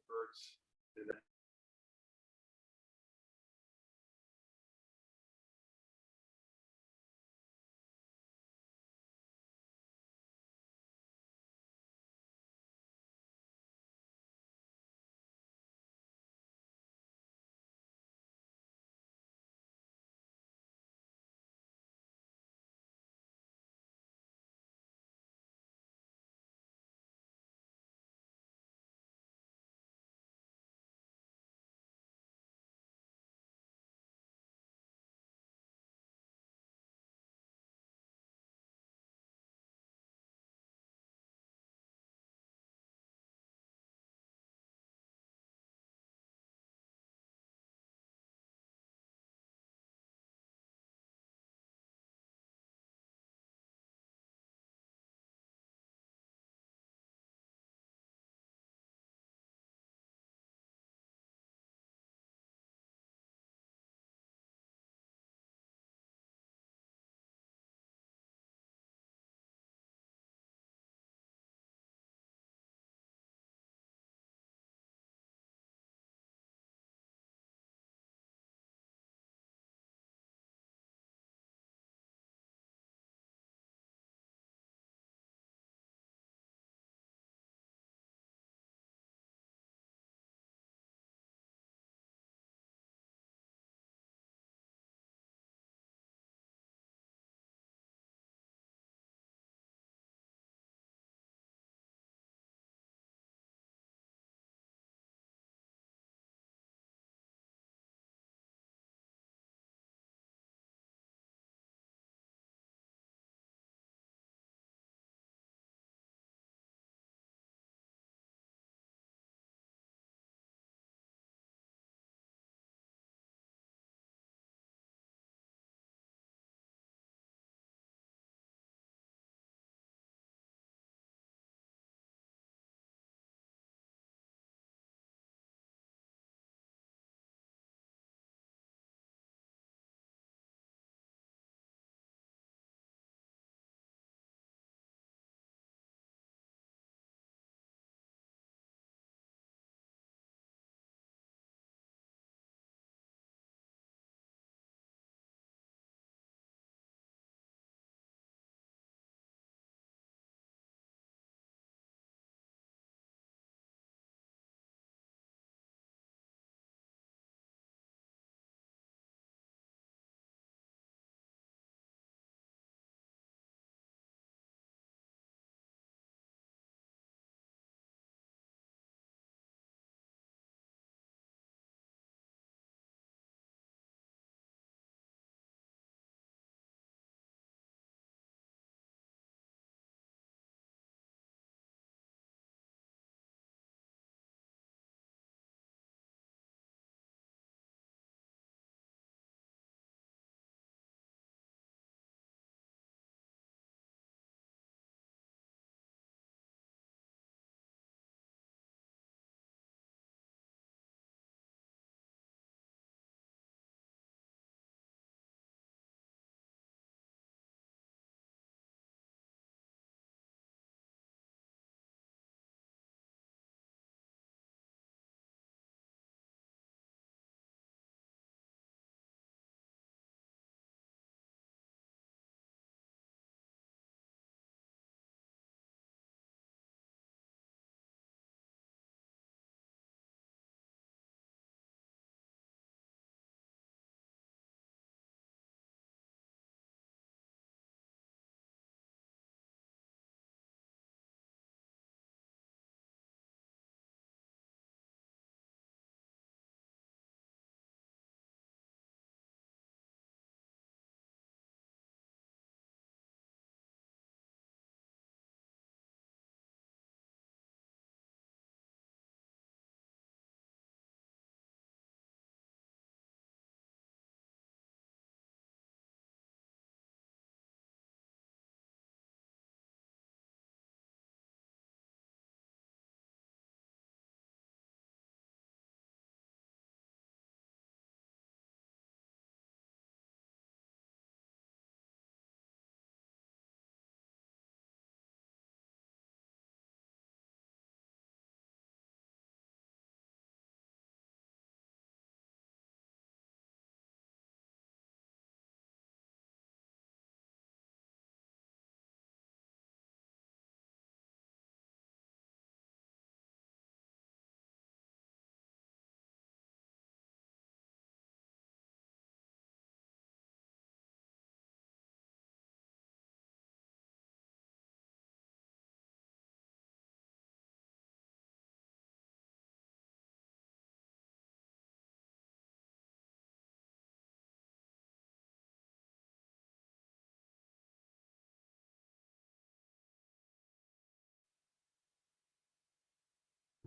birds do that.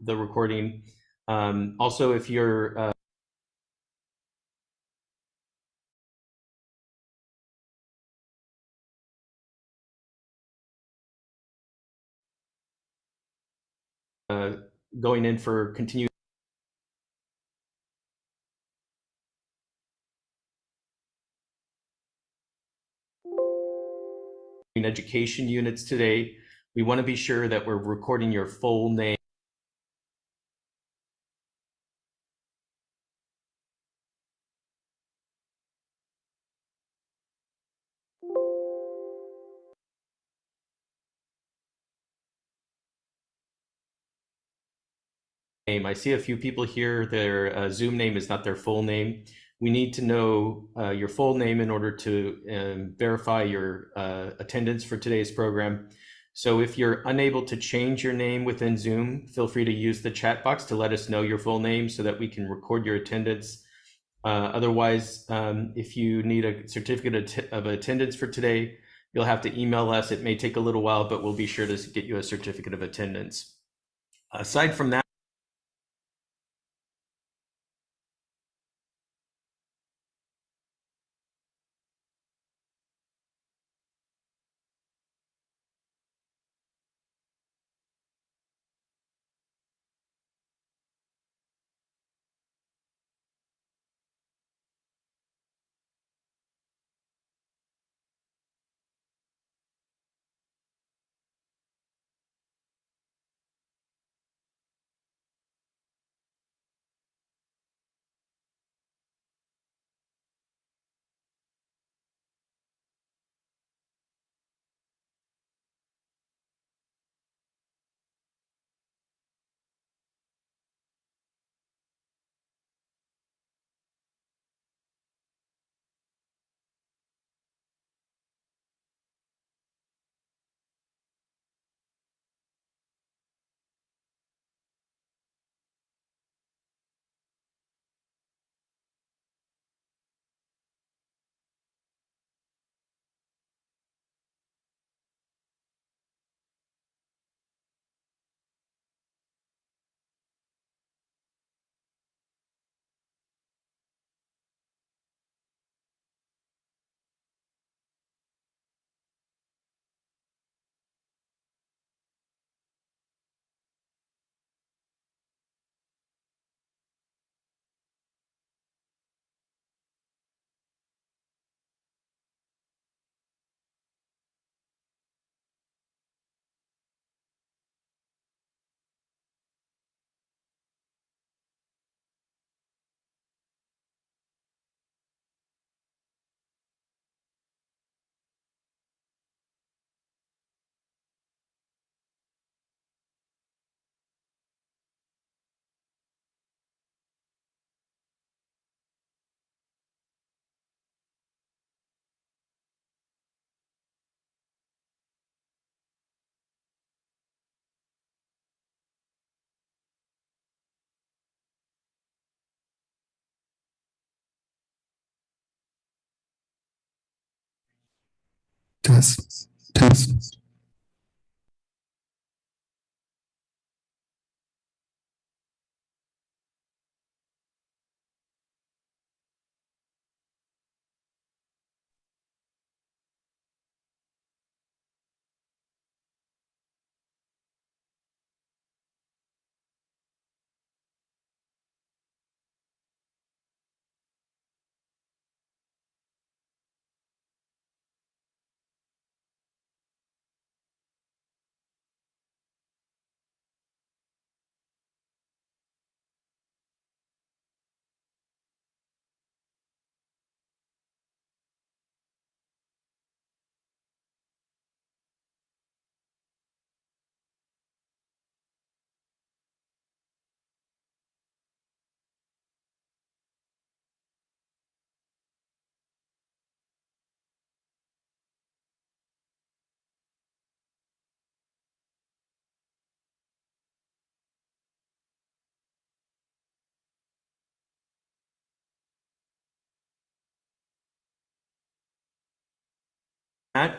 the recording. Also, if you're going in for continued education units today, we want to be sure that we're recording your full name. I see a few people here, their Zoom name is not their full name. We need to know your full name in order to verify your attendance for today's program. So if you're unable to change your name within Zoom, feel free to use the chat box to let us know your full name so that we can record your attendance. Otherwise, if you need a certificate of attendance for today, you'll have to email us. It may take a little while, but we'll be sure to get you a certificate of attendance. Aside from that, Test, test.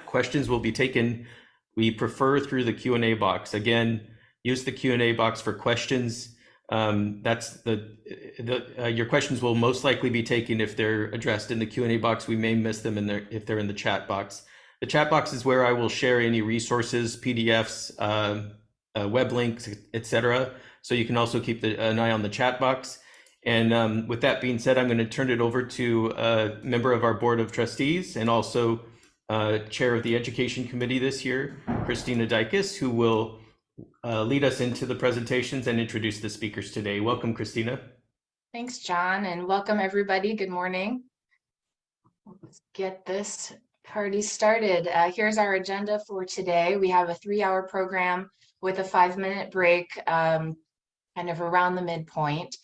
questions will be taken. We prefer through the Q&A box. Again, use the Q&A box for questions. That's your questions will most likely be taken if they're addressed in the Q&A box. We may miss them if they're in the chat box. The chat box is where I will share any resources, PDFs, web links, etc. So you can also keep an eye on the chat box. And with that being said, I'm going to turn it over to a member of our Board of Trustees and also Chair of the Education Committee this year, Christina Dykes, who will lead us into the presentations and introduce the speakers today. Welcome, Christina. Thanks, John, and welcome everybody. Good morning. Let's get this party started. Here's our agenda for today. We have a 3-hour program with a 5-minute break, kind of around the midpoint.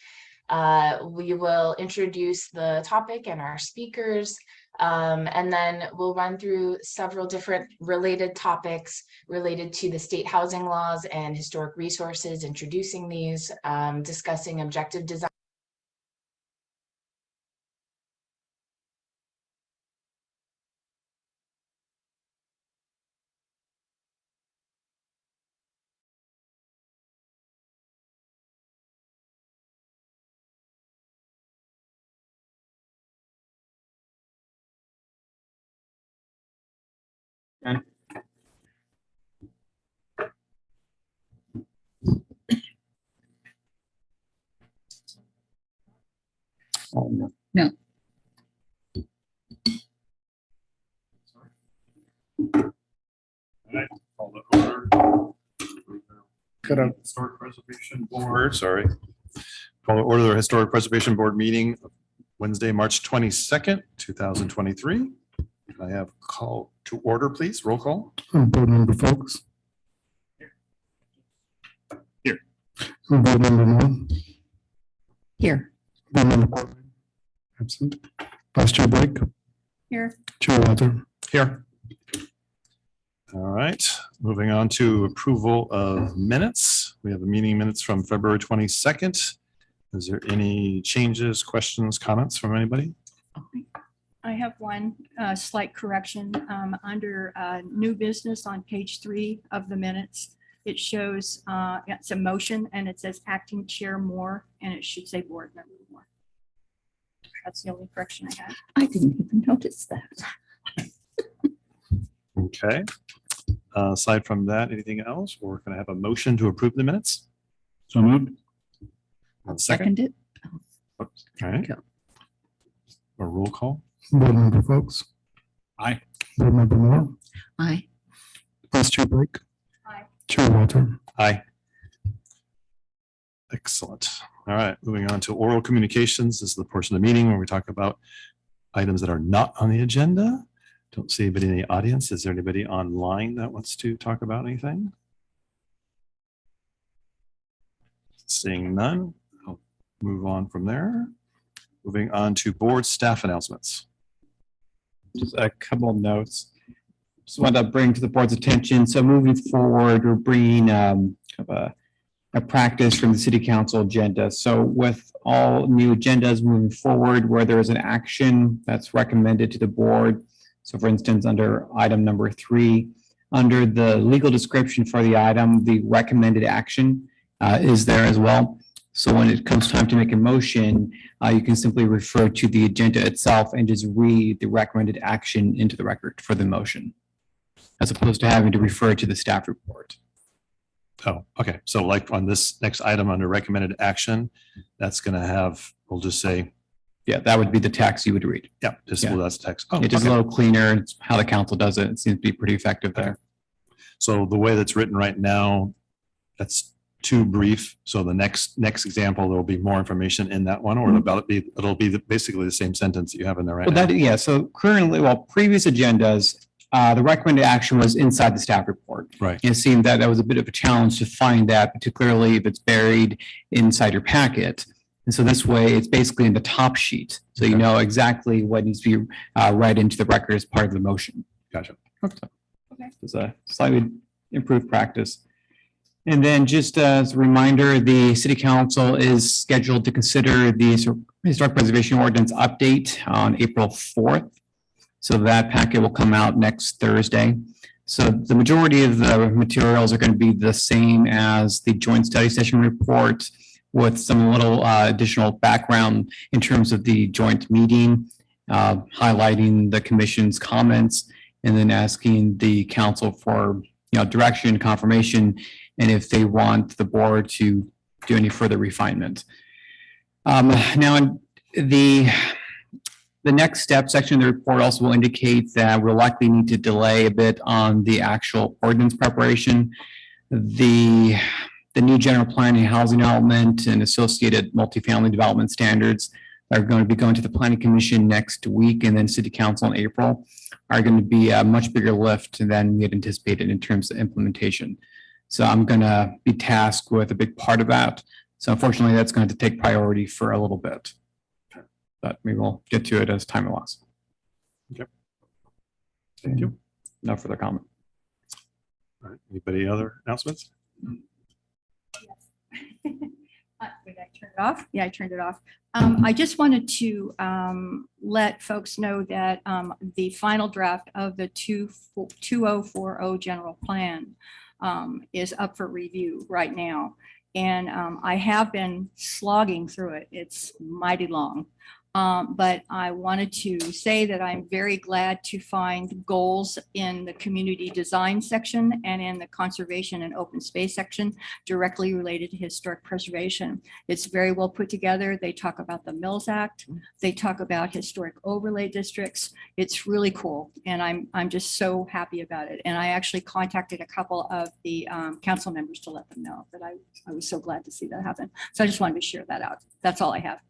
We will introduce the topic and our speakers, and then we'll run through several different related topics related to the state housing laws and historic resources, introducing these, discussing objective design. Oh, no. No. Call the order. Could have Historic Preservation Board, sorry. Call the order of the Historic Preservation Board meeting Wednesday, March 22nd, 2023. I have call to order, please. Roll call. Board member Folks. Here. Board member Moore. Here. Board member Corbin. Absent. Vice Chair Blake. Here. Chair Walter. Here. All right, moving on to approval of minutes. We have the meeting minutes from February 22nd. Is there any changes, questions, comments from anybody? I have one slight correction. Under new business on page 3 of the minutes, it shows it's a motion and it says acting chair Moore, and it should say board member Moore. That's the only correction I had. I didn't even notice that. Okay. Aside from that, anything else? We're going to have a motion to approve the minutes. So moved. One second. Seconded. All right. Go. A roll call. Board member Folks. Aye. Board member Moore. Aye. Vice Chair Blake. Aye. Chair Walter. Aye. Excellent. All right, moving on to oral communications. This is the portion of the meeting where we talk about items that are not on the agenda. Don't see anybody in the audience. Is there anybody online that wants to talk about anything? Seeing none, I'll move on from there. Moving on to board staff announcements. Just a couple of notes. Just wanted to bring to the board's attention. So moving forward, we're bringing a practice from the city council agenda. So with all new agendas moving forward, where there is an action that's recommended to the board. So for instance, under item number 3, under the legal description for the item, the recommended action is there as well. So when it comes time to make a motion, you can simply refer to the agenda itself and just read the recommended action into the record for the motion, as opposed to having to refer to the staff report. Oh, okay. So like on this next item under recommended action, that's going to have, we'll just say, Yeah, that would be the text you would read. yeah, just, Yeah. well, that's text. Oh, It's just a okay. little cleaner. It's how the council does it. It seems to be pretty effective there. So the way that's written right now, that's too brief. So the next example, there'll be more information in that one, or it'll be basically the same sentence that you have in there right Well, now. that, yeah, so currently, well, previous agendas, the recommended action was inside the staff report. Right. It seemed that was a bit of a challenge to find that, particularly if it's buried inside your packet. And so this way, it's basically in the top sheet. So you Okay. know exactly what needs to be read into the record as part of the motion. Gotcha. Okay. It's a slightly improved practice. And then just as a reminder, the city council is scheduled to consider the historic preservation ordinance update on April 4th. So that packet will come out next Thursday. So the majority of the materials are going to be the same as the joint study session report with some little additional background in terms of the joint meeting, highlighting the commission's comments, and then asking the council for, direction, confirmation, and if they want the board to do any further refinement. Now, the next step section of the report also will indicate that we'll likely need to delay a bit on the actual ordinance preparation. The new general plan and housing element and associated multifamily development standards are going to be going to the planning commission next week, and then city council in April are going to be a much bigger lift than we had anticipated in terms of implementation. So I'm going to be tasked with a big part of that. So unfortunately, that's going to take priority for a little bit. But we will get to it as time allows. Thank you. No further comment. All right. Anybody other announcements? Did I turn it off? Yeah, I turned it off. I just wanted to let folks know that the final draft of the 2040 general plan is up for review right now. And I have been slogging through it. It's mighty long. But I wanted to say that I'm very glad to find goals in the community design section and in the conservation and open space section directly related to historic preservation. It's very well put together. They talk about the Mills Act. They talk about historic overlay districts. It's really cool. And I'm just so happy about it. And I actually contacted a couple of the council members to let them know that I was so glad to see that happen. So I just wanted to share that out. That's all I have.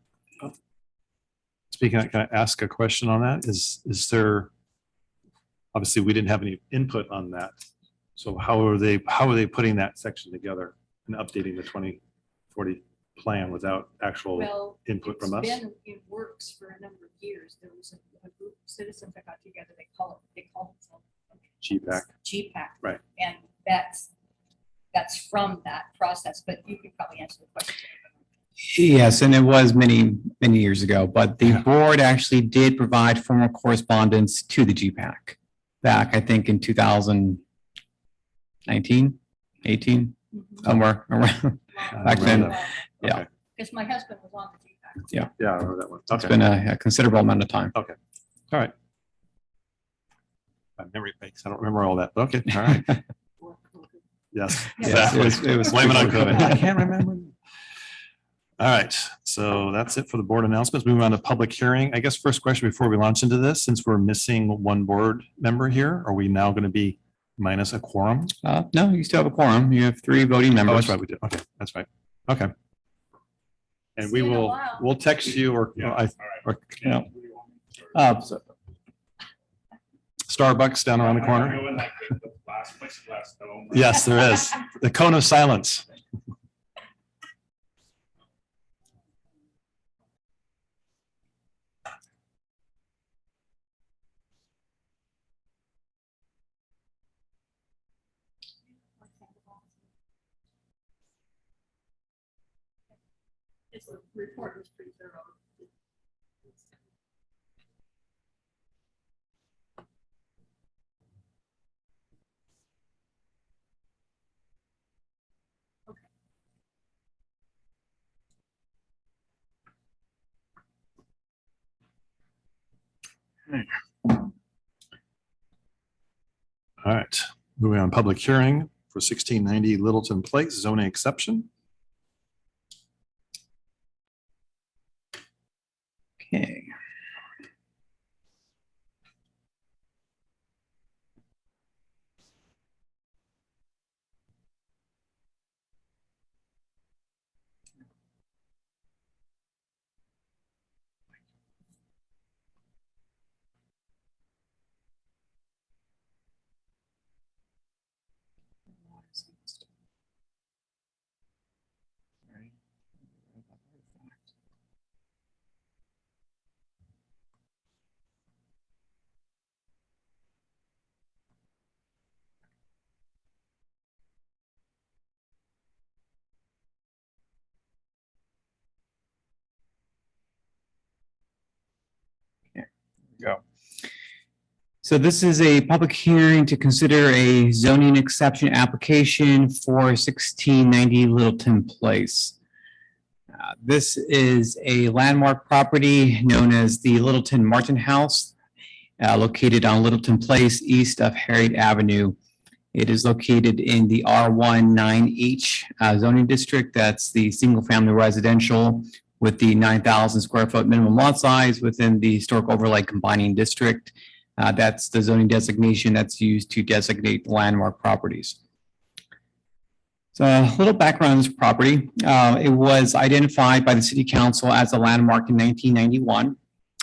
Speaking, can I ask a question on that? Is there, obviously, we didn't have any input on that. So how are they putting that section together and updating the 2040 plan without actual Well, input from us? It's been in works for a number of years. There was a group of citizens that got together. They call themselves GPAC. GPAC. Right. And that's from that process, but you could probably answer the question. Yes, and it was many, many years ago, but the Yeah. board actually did provide formal correspondence to the GPAC back, I think, in 2019, 18, somewhere around. Back then, yeah. Okay. Because my husband was on the GPAC. Yeah, I remember that one. It's Okay. been a considerable amount of time. All right. My memory breaks. I don't remember all that, but okay. All right. Yes. Yes, it was Blame it on before COVID. I can't remember. All right. So that's it for the board announcements. Moving on to public hearing. I guess first question before we launch into this, since we're missing one board member here, are we now going to be minus a quorum? No, you still have a quorum. You have 3 voting Oh, members. that's right. We did. Okay. That's right. Okay. And It's we been a will, while. we'll text you or So- Starbucks down around the corner. Yes, there is. The cone of silence. It's the report was pretty thorough. All right. Moving on, public hearing for 1690 Littleton Place zoning exception. Okay. Go. So this is a public hearing to consider a zoning exception application for 1690 Littleton Place. This is a landmark property known as the Littleton Martin House, located on Littleton Place, east of Harriet Avenue. It is located in the R19H zoning district. That's the single-family residential with the 9,000 square foot minimum lot size within the historic overlay combining district. That's the zoning designation that's used to designate landmark properties. So a little background on this property. It was identified by the City Council as a landmark in 1991.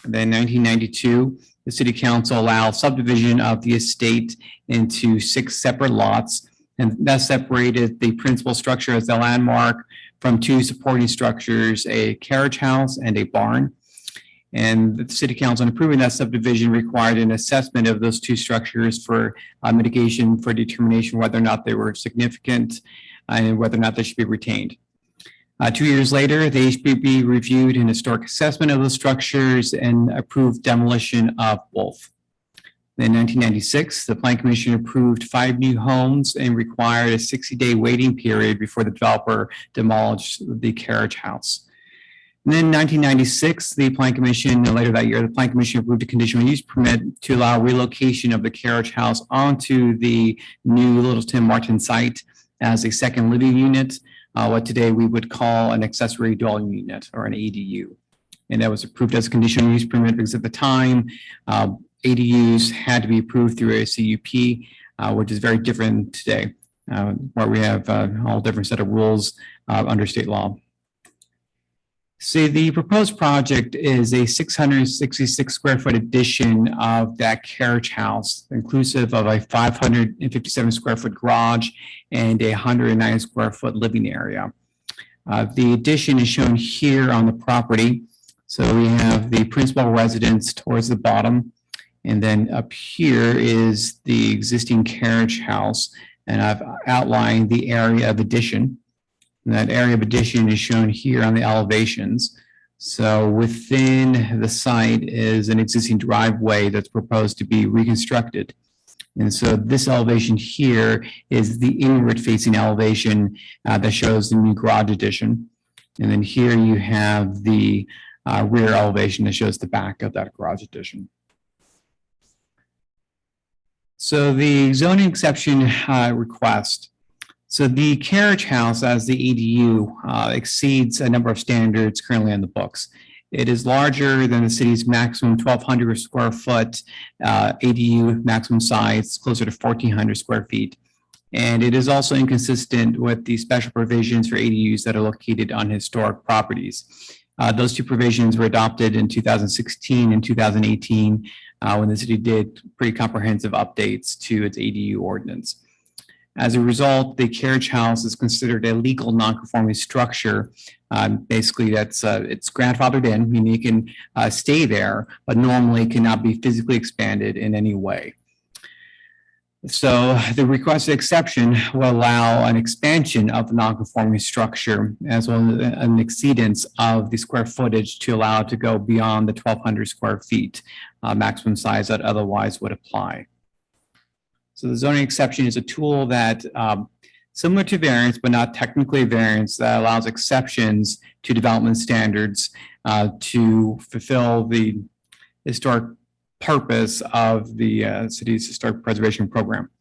Then 1992, the City Council allowed subdivision of the estate into 6 separate lots, and that separated the principal structure as the landmark from 2 supporting structures, a carriage house and a barn. And the City Council, in approving that subdivision, required an assessment of those 2 structures for mitigation for determination whether or not they were significant and whether or not they should be retained. 2 years later, the HPB reviewed an historic assessment of those structures and approved demolition of both. In 1996, the Plan Commission approved 5 new homes and required a 60-day waiting period before the developer demolished the carriage house. And then in 1996, the Plan Commission, and later that year, the Plan Commission approved a conditional use permit to allow relocation of the carriage house onto the new Littleton Martin site as a second living unit, what today we would call an accessory dwelling unit or an ADU. And that was approved as a conditional use permit because at the time, ADUs had to be approved through a CUP, which is very different today, where we have a whole different set of rules under state law. So the proposed project is a 666 square foot addition of that carriage house, inclusive of a 557 square foot garage and a 109 square foot living area. The addition is shown here on the property. So we have the principal residence towards the bottom. And then up here is the existing carriage house. And I've outlined the area of addition. And that area of addition is shown here on the elevations. So within the site is an existing driveway that's proposed to be reconstructed. And so this elevation here is the inward facing elevation that shows the new garage addition. And then here you have the rear elevation that shows the back of that garage addition. So the zoning exception request. So the carriage house as the ADU exceeds a number of standards currently in the books. It is larger than the city's maximum 1,200 square foot ADU maximum size, closer to 1,400 square feet. And it is also inconsistent with the special provisions for ADUs that are located on historic properties. Those 2 provisions were adopted in 2016 and 2018 when the city did pretty comprehensive updates to its ADU ordinance. As a result, the carriage house is considered a legal non-conforming structure. Basically, it's grandfathered in, meaning it can stay there, but normally cannot be physically expanded in any way. So the requested exception will allow an expansion of the non-conforming structure as well as an exceedance of the square footage to allow it to go beyond the 1,200 square feet maximum size that otherwise would apply. So the zoning exception is a tool that, similar to variance, but not technically a variance, that allows exceptions to development standards to fulfill the historic purpose of the city's historic preservation program.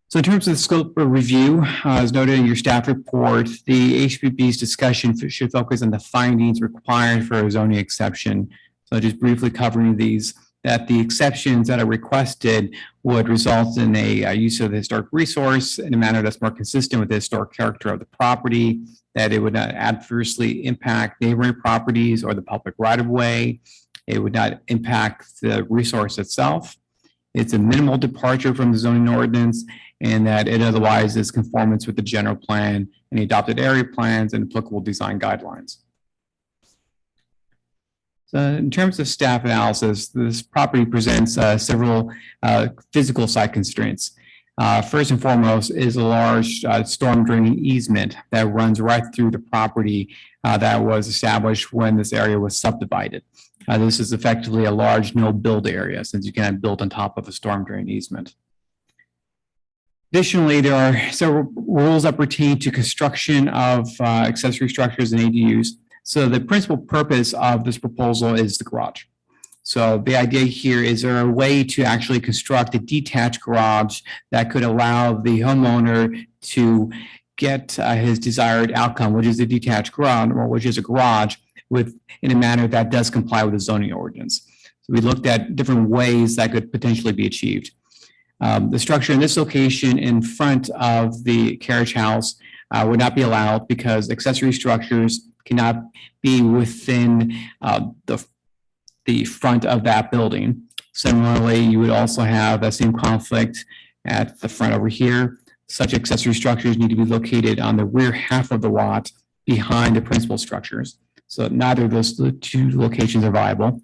So in terms of the scope of review, as noted in your staff report, the HPB's discussion should focus on the findings required for a zoning exception. So just briefly covering these, that the exceptions that are requested would result in a use of the historic resource in a manner that's more consistent with the historic character of the property, that it would not adversely impact neighboring properties or the public right-of-way. It would not impact the resource itself. It's a minimal departure from the zoning ordinance, and that it otherwise is conformance with the general plan and the adopted area plans and applicable design guidelines. So in terms of staff analysis, this property presents several physical site constraints. First and foremost is a large storm drain easement that runs right through the property that was established when this area was subdivided. This is effectively a large no build area since you cannot build on top of a storm drain easement. Additionally, there are several rules that pertain to construction of accessory structures and ADUs. So the principal purpose of this proposal is the garage. So the idea here is there a way to actually construct a detached garage that could allow the homeowner to get his desired outcome, which is a detached garage, or which is a garage in a manner that does comply with the zoning ordinance. So we looked at different ways that could potentially be achieved. The structure in this location in front of the carriage house would not be allowed because accessory structures cannot be within the front of that building. Similarly, you would also have that same conflict at the front over here. Such accessory structures need to be located on the rear half of the lot behind the principal structures. So neither of those two locations are viable.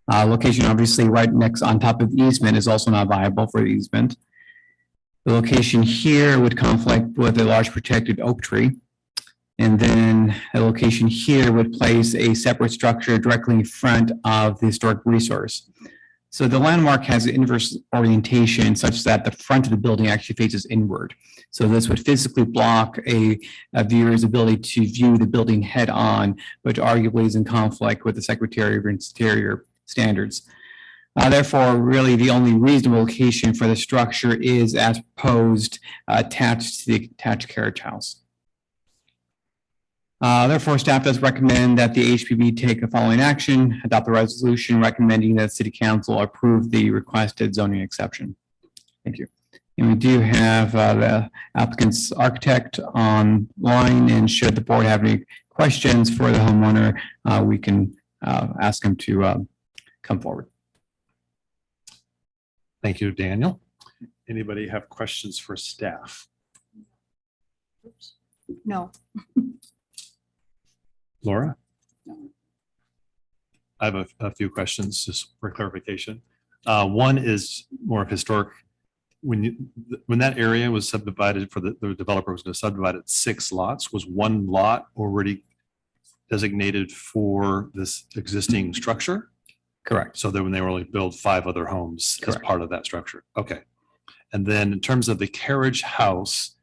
Location obviously right next on top of the easement is also not viable for the easement. The location here would conflict with a large protected oak tree. And then the location here would place a separate structure directly in front of the historic resource. So the landmark has an inverse orientation such that the front of the building actually faces inward. So this would physically block a viewer's ability to view the building head on, which arguably is in conflict with the Secretary of Interior standards. Therefore, really the only reasonable location for the structure is as proposed attached to the attached carriage house. Therefore, staff does recommend that the HPB take the following action: adopt the resolution recommending that City Council approve the requested zoning exception. Thank you. And we do have the applicant's architect online, and should the board have any questions for the homeowner, we can ask him to come forward. Thank you, Daniel. Anybody have questions for staff? No. Laura? I have a few questions just for clarification. One is more of historic. When that area was subdivided for the developer was going to subdivide it 6 lots, was one lot already designated for this existing structure? Correct. So that when they were only build 5 other homes as Correct. part of that structure. Okay. And then in terms of the carriage house,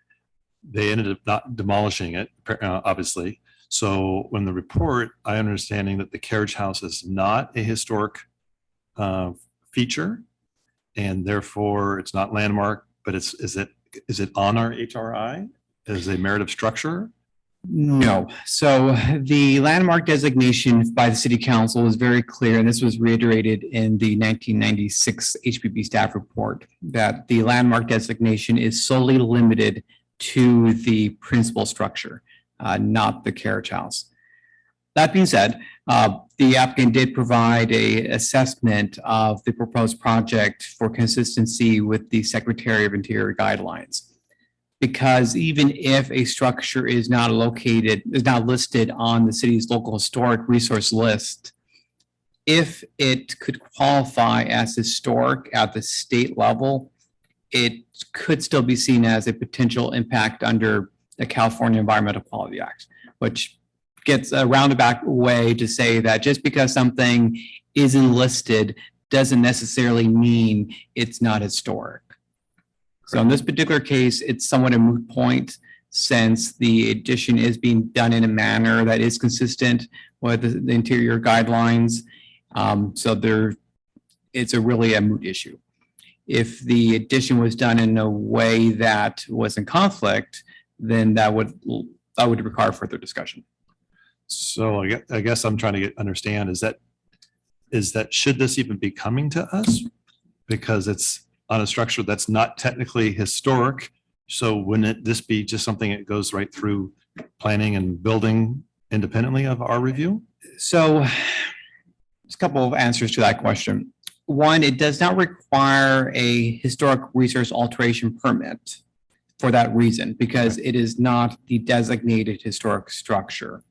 they ended up not demolishing it, obviously. So when the report, I understanding that the carriage house is not a historic feature, and therefore it's not landmark, but is it on our HRI as a merit of structure? No. So the landmark designation by the City Council is very clear, and this was reiterated in the 1996 HPB staff report, that the landmark designation is solely limited to the principal structure, not the carriage house. That being said, the applicant did provide an assessment of the proposed project for consistency with the Secretary of Interior guidelines. Because even if a structure is not listed on the city's local historic resource list, if it could qualify as historic at the state level, it could still be seen as a potential impact under the California Environmental Quality Act, which gets a roundabout way to say that just because something isn't listed doesn't necessarily mean it's not historic. So in this particular case, it's somewhat a moot point since the addition is being done in a manner that is consistent with the interior guidelines. So it's really a moot issue. If the addition was done in a way that was in conflict, then that would require further discussion. So I guess I'm trying to understand is that should this even be coming to us? Because it's on a structure that's not technically historic. So wouldn't this be just something that goes right through planning and building independently of our review? So there's a couple of answers to that question. One, it does not require a historic resource alteration permit for that reason, because it is not the designated historic structure.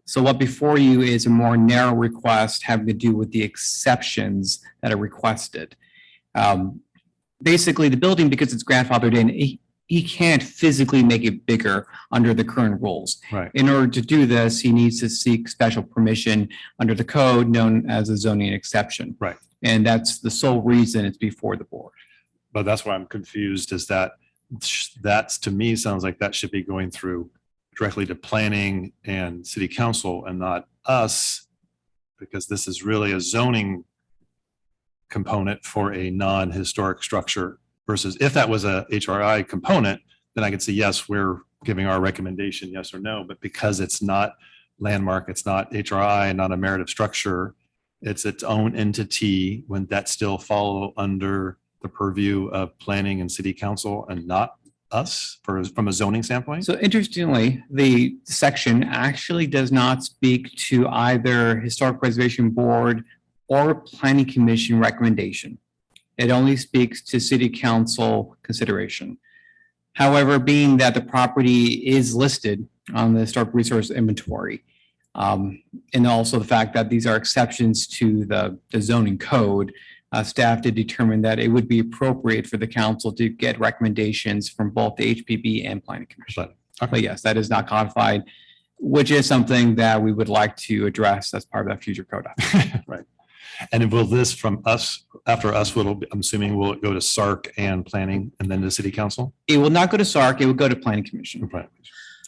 So what before you is a more narrow request having to do with the exceptions that are requested. Basically, the building, because it's grandfathered in, he can't physically make it bigger under the current rules. Right. In order to do this, he needs to seek special permission under the code known as a zoning exception. Right. And that's the sole reason it's before the board. But that's why I'm confused is that's to me sounds like that should be going through directly to planning and city council and not us, because this is really a zoning component for a non-historic structure versus if that was a HRI component, then I could say, yes, we're giving our recommendation, yes or no. But because it's not landmark, it's not HRI, not a narrative structure, it's its own entity, when that still follow under the purview of planning and city council and not us from a zoning standpoint? So interestingly, the section actually does not speak to either Historic Preservation Board or Planning Commission recommendation. It only speaks to city council consideration. However, being that the property is listed on the historic resource inventory, and also the fact that these are exceptions to the zoning code, staff did determine that it would be appropriate for the council to get recommendations from both the HPB and Planning Commission. But yes, that is not codified, which is something that we would like to address as part of that future code. Right. And will this from us, after us, I'm assuming, will it go to SARC and planning and then to city council? It will not go to SARC, it will go to Planning Commission. Right.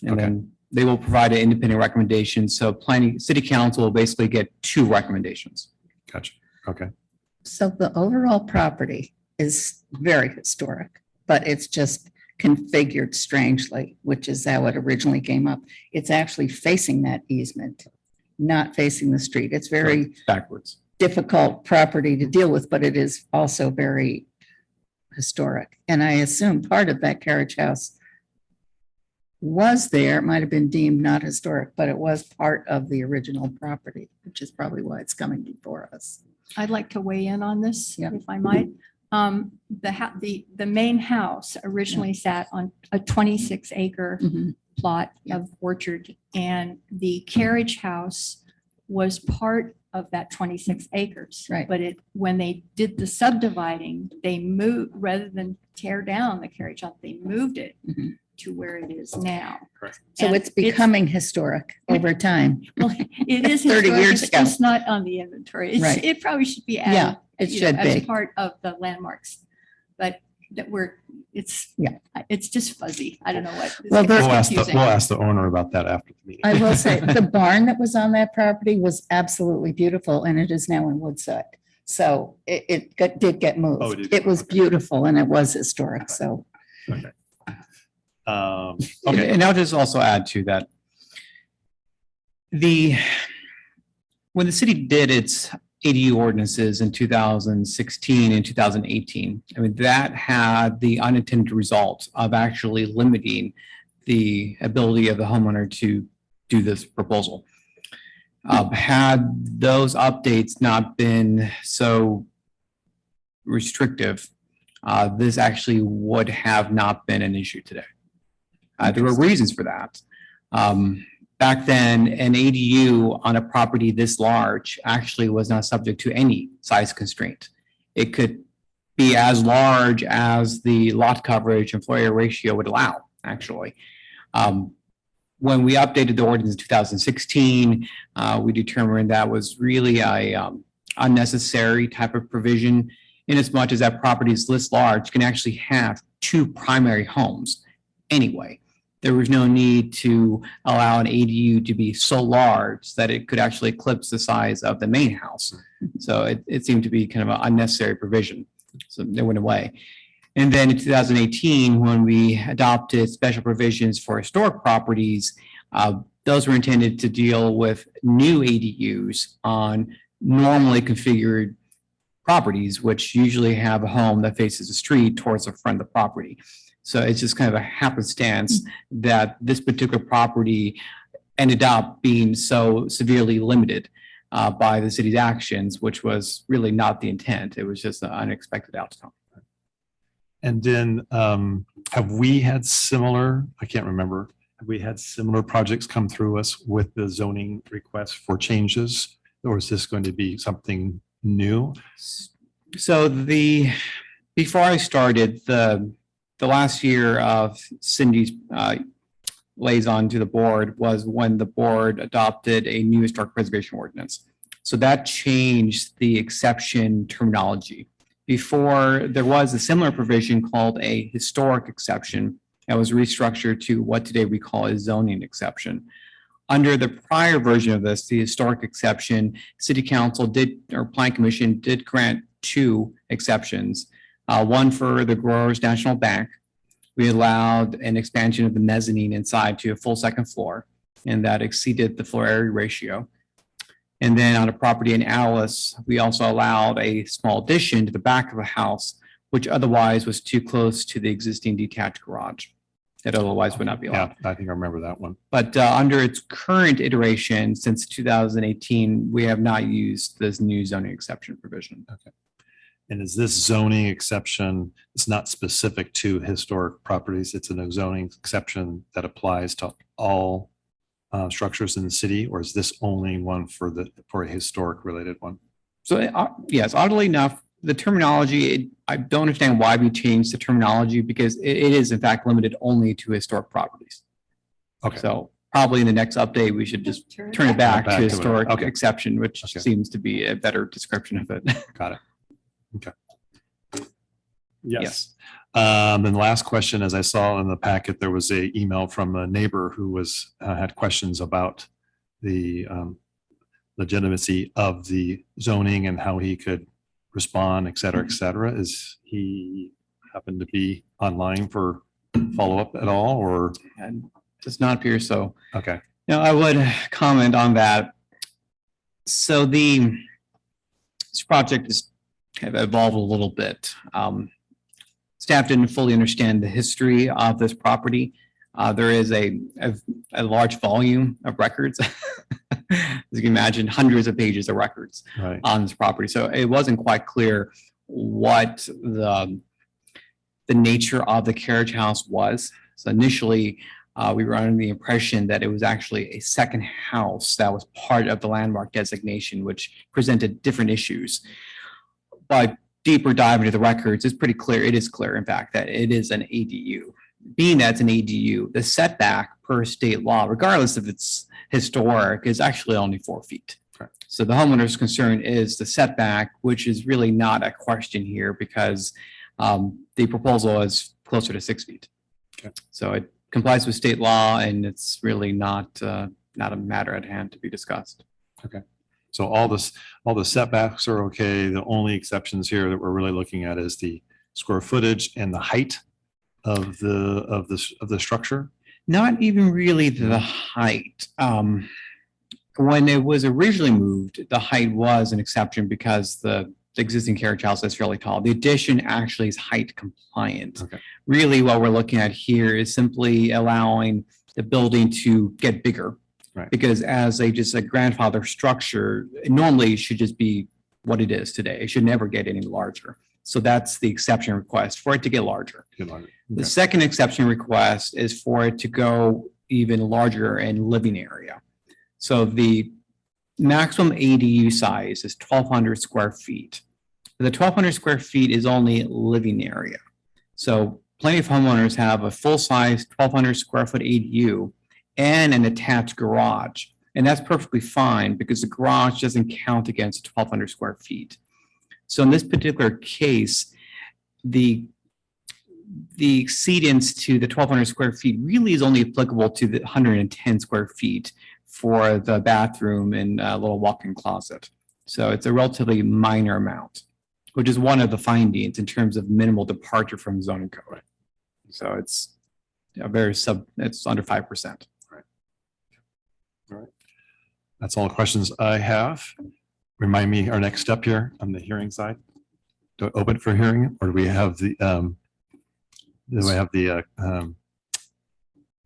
And Okay. then they will provide an independent recommendation. So city council will basically get 2 recommendations. Gotcha. Okay. So the overall property is very historic, but it's just configured strangely, which is how it originally came up. It's actually facing that easement, not facing the street. It's very Backwards. difficult property to deal with, but it is also very historic. And I assume part of that carriage house was there, it might have been deemed not historic, but it was part of the original property, which is probably why it's coming before us. I'd like to weigh in on this, Yeah. if I might. The main house originally sat on a 26-acre Mhm. plot of orchard, and the carriage house was part of that 26 acres. Right. But when they did the subdividing, they moved, rather than tear down the carriage house, they moved it Mhm. to where it is now. So And it's becoming historic over time. Well, it is 30 historic, years it's ago. just not on the inventory. Right. It probably should be Yeah, added. it you know, should as be. part of the landmarks, but it's just fuzzy. I don't know what. Well, it's there's- confusing. We'll ask the owner about that after the meeting. I will say, the barn that was on that property was absolutely beautiful, and it is now in Woodside. So did get moved. Oh, it did. It was Okay. beautiful and it was historic, so. Okay. And I'll just also add to that. When the city did its ADU ordinances in 2016 and 2018, I mean, that had the unintended result of actually limiting the ability of the homeowner to do this proposal. Had those updates not been so restrictive, this actually would have not been an issue today. There were reasons for that. Back then, an ADU on a property this large actually was not subject to any size constraint. It could be as large as the lot coverage and floor area ratio would allow, actually. When we updated the ordinance in 2016, we determined that was really a unnecessary type of provision, in as much as that properties this large can actually have 2 primary homes anyway. There was no need to allow an ADU to be so large that it could actually eclipse the size of the main house. So it seemed to be kind of an unnecessary provision. So it went away. And then in 2018, when we adopted special provisions for historic properties, those were intended to deal with new ADUs on normally configured properties, which usually have a home that faces the street towards the front of the property. So it's just kind of a happenstance that this particular property ended up being so severely limited by the city's actions, which was really not the intent. It was just an unexpected outcome. And then have we had similar, I can't remember, have we had similar projects come through us with the zoning requests for changes? Or is this going to be something new? So before I started, the the last year of Cindy's liaison to the board was when the board adopted a new historic preservation ordinance. So that changed the exception terminology. Before, there was a similar provision called a historic exception that was restructured to what today we call a zoning exception. Under the prior version of this, the historic exception, City Council did, or Plan Commission did grant 2 exceptions. One for the Growers National Bank. We allowed an expansion of the mezzanine inside to a full 2nd floor, and that exceeded the floor area ratio. And then on a property in Alice, we also allowed a small addition to the back of the house, which otherwise was too close to the existing detached garage that otherwise would not be allowed. Yeah, I think I remember that one. But under its current iteration, since 2018, we have not used this new zoning exception provision. And is this zoning exception, it's not specific to historic properties, it's a zoning exception that applies to all structures in the city, or is this only one for a historic related one? So yes, oddly enough, the terminology, I don't understand why we changed the terminology because it is in fact limited only to historic properties. Okay. So probably in the next update, we should just turn it back to Back to it. historic Okay. exception, which Okay. seems to be a better description of it. Got it. Okay. Yes. And the last question, as I saw in the packet, there was a email from a neighbor who was, had questions about the legitimacy of the zoning and how he could respond, et cetera, et cetera. Is he happen to be online for follow-up at all, or? And does not appear so. Okay, No, I would comment on that. So this project has kind of evolved a little bit. Staff didn't fully understand the history of this property. There is a large volume of records. As you can imagine, hundreds of pages of records right. on this property. So it wasn't quite clear what the nature of the carriage house was. So initially, we were under the impression that it was actually a second house that was part of the landmark designation, which presented different issues. But deeper dive into the records, it's pretty clear, it is clear, in fact, that it is an ADU. Being that it's an ADU, the setback per state law, regardless if it's historic, is actually only 4 feet. Correct. So the homeowner's concern is the setback, which is really not a question here because the proposal is closer to 6 feet. Okay. So it complies with state law and it's really not a matter at hand to be discussed. So all the setbacks are okay. The only exceptions here that we're really looking at is the square footage and the height of the structure. Not even really the height. When it was originally moved, the height was an exception because the existing carriage house is fairly tall. The addition actually is height compliant. Okay. Really, what we're looking at here is simply allowing the building to get bigger. Right. Because as just a grandfather structure, it normally should just be what it is today. It should never get any larger. So that's the exception request for it to get larger. Good luck. The Okay. second exception request is for it to go even larger in living area. So the maximum ADU size is 1,200 square feet. The 1,200 square feet is only living area. So plenty of homeowners have a full-size 1,200 square foot ADU and an attached garage. And that's perfectly fine because the garage doesn't count against 1,200 square feet. So in this particular case, the exceedance to the 1,200 square feet really is only applicable to the 110 square feet for the bathroom and a little walk-in closet. So it's a relatively minor amount, which is one of the findings in terms of minimal departure from zoning code. So it's it's under 5%. That's all the questions I have. Remind me our next step here on the hearing side. Do I open for hearing or do we have the,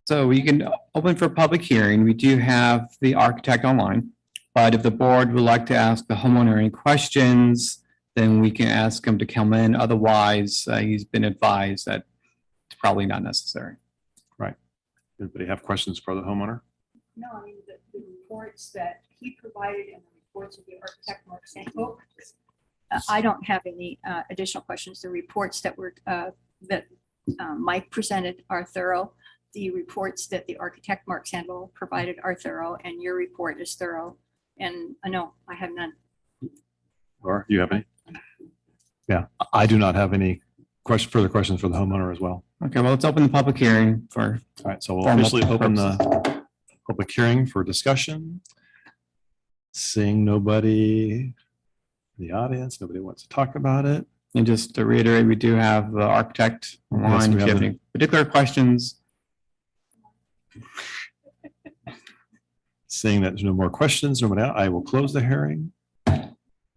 So you can open for public hearing. We do have the architect online, but if the board would like to ask the homeowner any questions, then we can ask him to come in. Otherwise, he's been advised that it's probably not necessary. anybody have questions for the homeowner? No, I mean, the reports that he provided and the reports of the architect, Mark Sanko. I don't have any additional questions. The reports that were, that Mike presented are thorough. The reports that the architect Mark Sandwell provided are thorough, and your report is thorough. And no, I have none. Or do you have any? Yeah, I do not have any further questions for the homeowner as well. Okay, well, let's open the public hearing for, All right, so we'll Formal officially open the public hearing for discussion. Seeing nobody in the audience, nobody wants to talk about it. and just to reiterate, we do have the architect Yes, online. we If you have have the- any particular questions, Seeing that there's no more questions, nobody, I will close the hearing.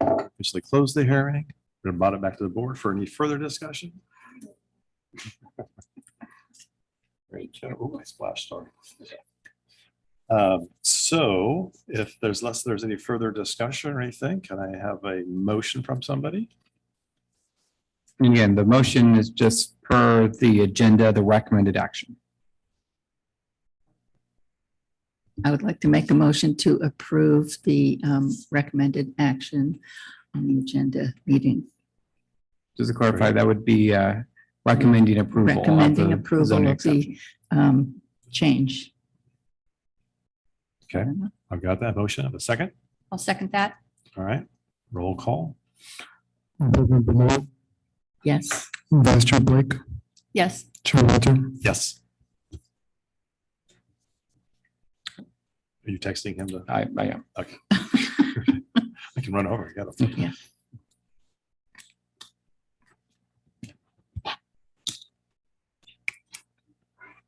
Officially close the hearing. We're gonna brought it back to the board for any further discussion. Great job. Oh, I splashed, sorry. So if there's any further discussion or anything, can I have a motion from somebody? and again, the motion is just per the agenda, the recommended action. I would like to make a motion to approve the recommended action on the agenda meeting. Just to clarify, that would be recommending approval. of Recommending the approval zoning of the exception. change. Okay, I've got that motion. Have a second. I'll second that. All right, roll call. Board Member Moore, Yes. Vice Chair Blake, Yes. Chair Walter, Yes. Are you texting him to? I am. Okay. I can run over. I got it. Yeah.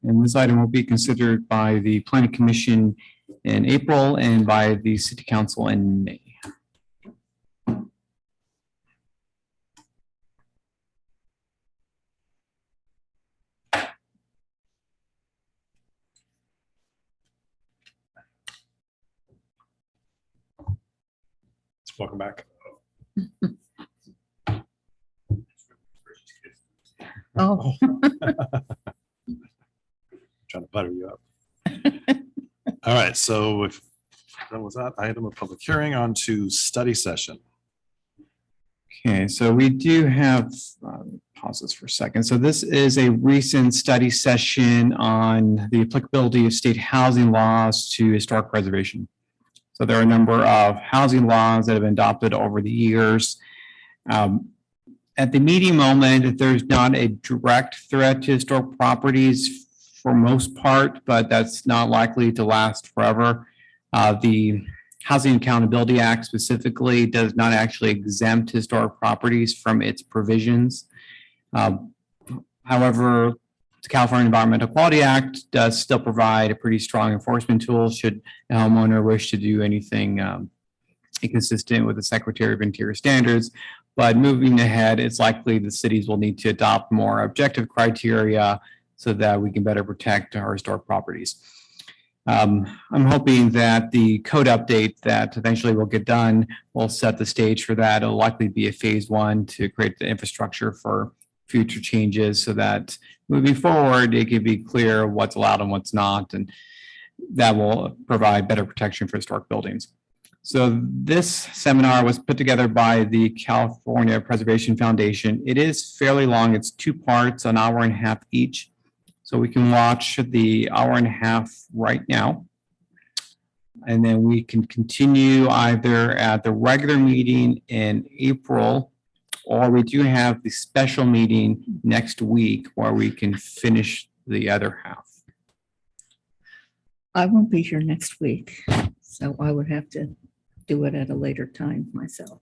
And this item will be considered by the planning commission in April and by the city council in May. Welcome back. Oh, Trying to butter you up. All right, so if that was that item of public hearing, on to study session. Okay, so we do have, pause this for a second. So this is a recent study session on the applicability of state housing laws to historic preservation. So there are a number of housing laws that have been adopted over the years. At the meeting moment, there's not a direct threat to historic properties for most part, but that's not likely to last forever. The Housing Accountability Act specifically does not actually exempt historic properties from its provisions. However, the California Environmental Quality Act does still provide a pretty strong enforcement tool should a homeowner wish to do anything inconsistent with the Secretary of Interior standards. But moving ahead, it's likely the cities will need to adopt more objective criteria so that we can better protect our historic properties. I'm hoping that the code update that eventually will get done will set the stage for that. It'll likely be a phase one to create the infrastructure for future changes so that moving forward, it can be clear what's allowed and what's not, and that will provide better protection for historic buildings. So this seminar was put together by the California Preservation Foundation. It is fairly long. It's 2 parts, an hour and a half each. So we can watch the hour and a half right now. And then we can continue either at the regular meeting in April, or we do have the special meeting next week where we can finish the other half. I won't be here next week, so I would have to do it at a later time myself.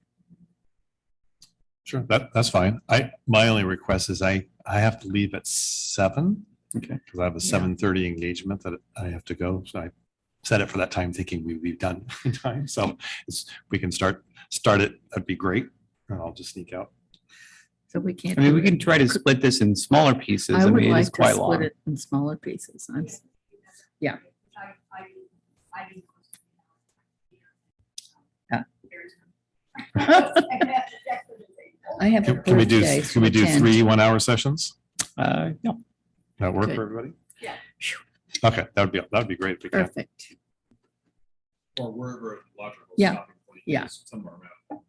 Sure, that's fine. My only request is I have to leave at 7. Okay. Because I have a 7:30 engagement that I have to go. So I set it for that time thinking we'd be done in time. So we can start it. That'd be great. And I'll just sneak out. So we can't. I mean, do we it. can try to split this in smaller pieces. I I would mean, it is like to quite split long. it in smaller pieces. Yeah. I have a Can we do birthday can we to do attend. 3 1-hour sessions? No. That work Good. for everybody? Yeah. Okay, that'd be great if we can. Perfect. Or wherever logical. Yeah, stopping point yeah. is, somewhere around.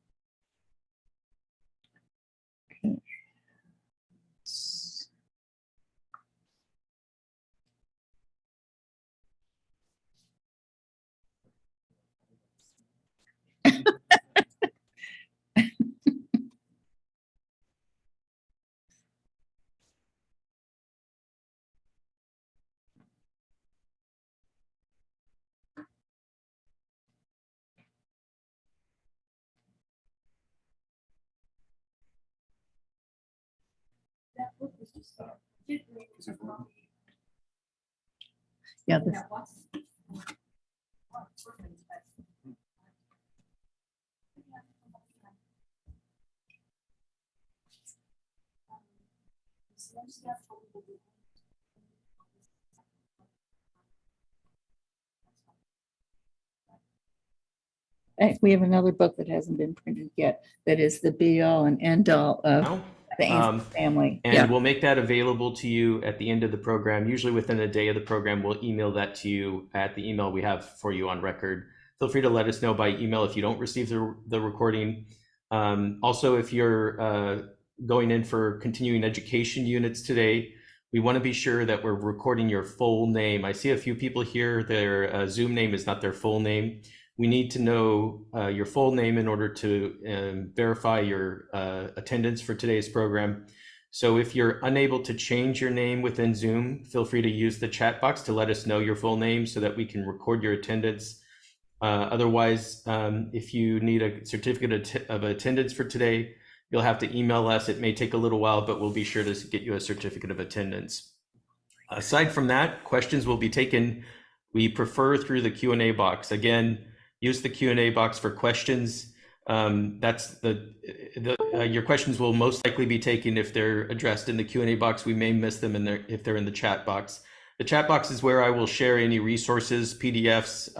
Yeah, this- we have another book that hasn't been printed yet, that is the be all and end all of Now, the Ainsley family. and Yeah, we'll make that available to you at the end of the program. Usually within a day of the program, we'll email that to you at the email we have for you on record. Feel free to let us know by email if you don't receive the recording. Also, if you're going in for continuing education units today, we want to be sure that we're recording your full name. I see a few people here, their Zoom name is not their full name. We need to know your full name in order to verify your attendance for today's program. So if you're unable to change your name within Zoom, feel free to use the chat box to let us know your full name so that we can record your attendance. Otherwise, if you need a certificate of attendance for today, you'll have to email us. It may take a little while, but we'll be sure to get you a certificate of attendance. Aside from that, questions will be taken. We prefer through the Q&A box. Again, use the Q&A box for questions. Your questions will most likely be taken if they're addressed in the Q&A box. We may miss them if they're in the chat box. The chat box is where I will share any resources, PDFs,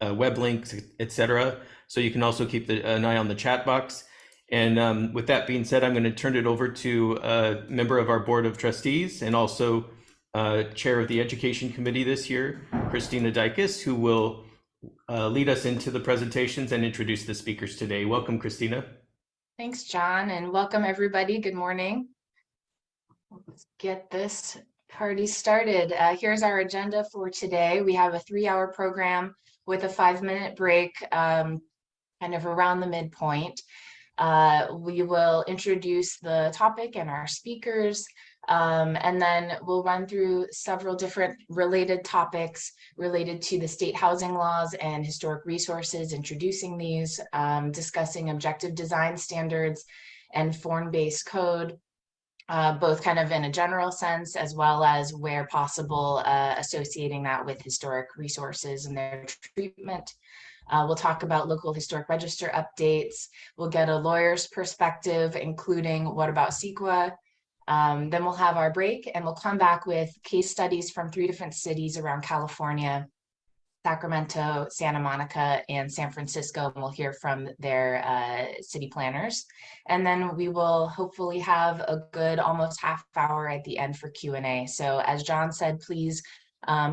web links, etc. So you can also keep an eye on the chat box. And with that being said, I'm going to turn it over to a member of our Board of Trustees and also Chair of the Education Committee this year, Christina Dykes, who will lead us into the presentations and introduce the speakers today. Welcome, Christina. Thanks, John, and welcome everybody. Good morning. Let's get this party started. Here's our agenda for today. We have a 3-hour program with a 5-minute break, kind of around the midpoint. We will introduce the topic and our speakers, and then we'll run through several different related topics related to the state housing laws and historic resources, introducing these, discussing objective design standards and form-based code, both kind of in a general sense, as well as where possible, associating that with historic resources and their treatment. We'll talk about local historic register updates. We'll get a lawyer's perspective, including what about CEQA. Then we'll have our break and we'll come back with case studies from 3 different cities around California, Sacramento, Santa Monica, and San Francisco, and we'll hear from their city planners. And then we will hopefully have a good almost half hour at the end for Q&A. So as John said, please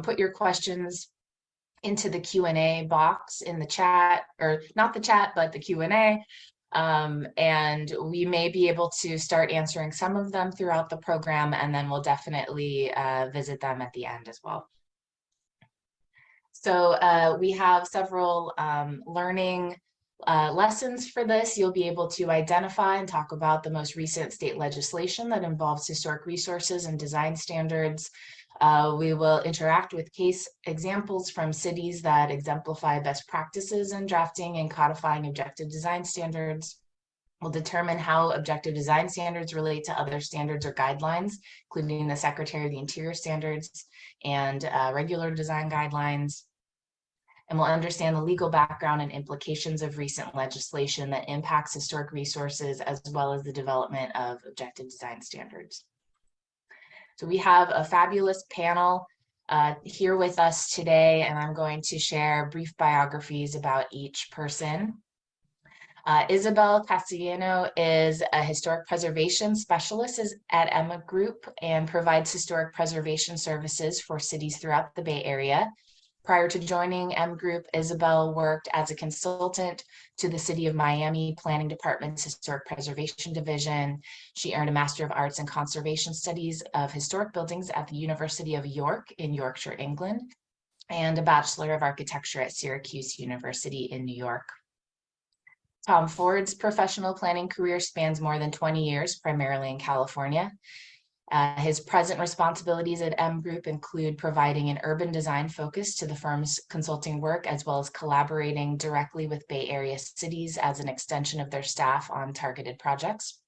put your questions into the Q&A box in the chat, or not the chat, but the Q&A. And we may be able to start answering some of them throughout the program, and then we'll definitely visit them at the end as well. So we have several learning lessons for this. You'll be able to identify and talk about the most recent state legislation that involves historic resources and design standards. We will interact with case examples from cities that exemplify best practices in drafting and codifying objective design standards. We'll determine how objective design standards relate to other standards or guidelines, including the Secretary of the Interior standards and regular design guidelines. And we'll understand the legal background and implications of recent legislation that impacts historic resources, as well as the development of objective design standards. So we have a fabulous panel here with us today, and I'm going to share brief biographies about each person. Isabel Castellano is a historic preservation specialist at Emma Group and provides historic preservation services for cities throughout the Bay Area. Prior to joining M Group, Isabel worked as a consultant to the City of Miami Planning Department's Historic Preservation Division. She earned a Master of Arts in Conservation Studies of Historic Buildings at the University of York in Yorkshire, England, and a Bachelor of Architecture at Syracuse University in New York. Tom Ford's professional planning career spans more than 20 years, primarily in California. His present responsibilities at M Group include providing an urban design focus to the firm's consulting work, as well as collaborating directly with Bay Area cities as an extension of their staff on targeted projects.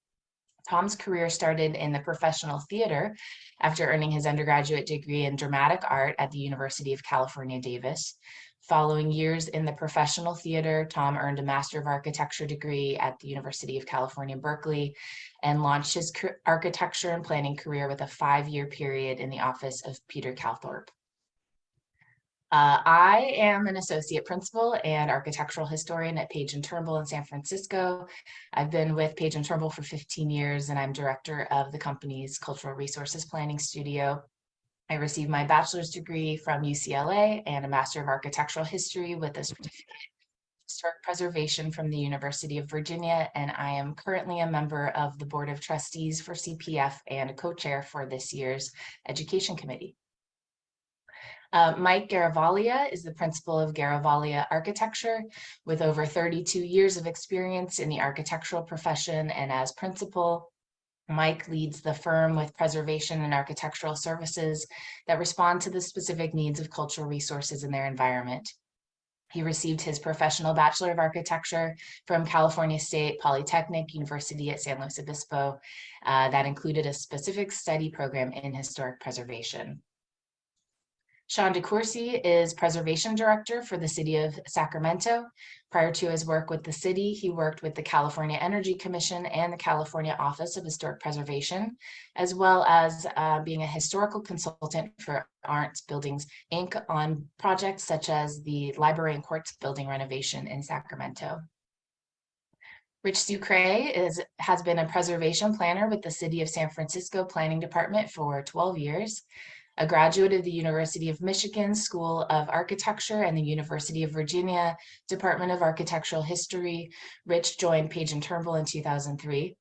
Tom's career started in the professional theater after earning his undergraduate degree in dramatic art at the University of California, Davis. Following years in the professional theater, Tom earned a Master of Architecture degree at the University of California, Berkeley, and launched his architecture and planning career with a 5-year period in the office of Peter Calthorpe. I am an associate principal and architectural historian at Page and Turnbull in San Francisco. I've been with Page and Turnbull for 15 years, and I'm director of the company's cultural resources planning studio. I received my bachelor's degree from UCLA and a Master of Architectural History with a certificate in historic preservation from the University of Virginia, and I am currently a member of the Board of Trustees for CPF and a co-chair for this year's Education Committee. Mike Garavaglia is the principal of Garavaglia Architecture with over 32 years of experience in the architectural profession, and as principal, Mike leads the firm with preservation and architectural services that respond to the specific needs of cultural resources in their environment. He received his professional Bachelor of Architecture from California State Polytechnic University at San Luis Obispo that included a specific study program in historic preservation. Sean DeCourcy is Preservation Director for the City of Sacramento. Prior to his work with the city, he worked with the California Energy Commission and the California Office of Historic Preservation, as well as being a historical consultant for Arts Buildings, Inc. on projects such as the Library and Courts building renovation in Sacramento. Rich Sucre has been a preservation planner with the City of San Francisco Planning Department for 12 years. A graduate of the University of Michigan School of Architecture and the University of Virginia Department of Architectural History, Rich joined Page and Turnbull in 2003.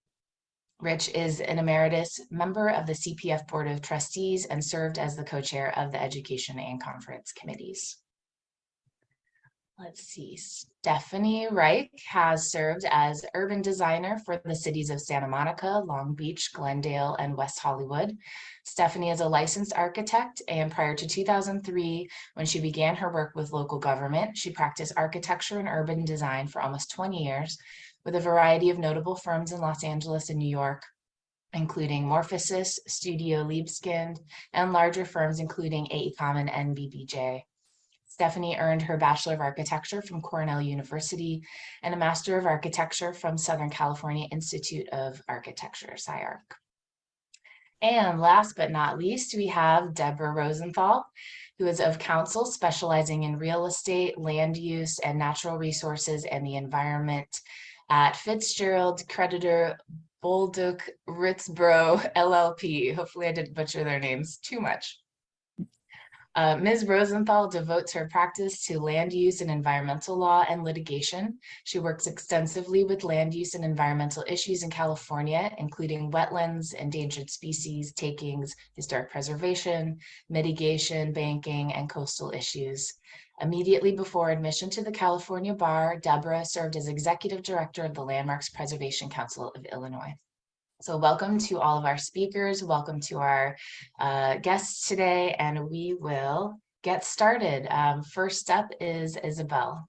Rich is an emeritus member of the CPF Board of Trustees and served as the co-chair of the Education and Conference Committees. Let's see, Stephanie Reich has served as urban designer for the cities of Santa Monica, Long Beach, Glendale, and West Hollywood. Stephanie is a licensed architect, and prior to 2003, when she began her work with local government, she practiced architecture and urban design for almost 20 years with a variety of notable firms in Los Angeles and New York, including Morphosis, Studio Libeskind, and larger firms including AECOM and NBBJ. Stephanie earned her Bachelor of Architecture from Cornell University and a Master of Architecture from Southern California Institute of Architecture, SCI-Arc. And last but not least, we have Deborah Rosenthal, who is of counsel specializing in real estate, land use, and natural resources and the environment at Fitzgerald Creditor Bolduc Ritzborough LLP. Hopefully I didn't butcher their names too much. Ms. Rosenthal devotes her practice to land use and environmental law and litigation. She works extensively with land use and environmental issues in California, including wetlands, endangered species, takings, historic preservation, mitigation, banking, and coastal issues. Immediately before admission to the California Bar, Deborah served as Executive Director of the Landmarks Preservation Council of Illinois. So welcome to all of our speakers, welcome to our guests today, and we will get started. First up is Isabel.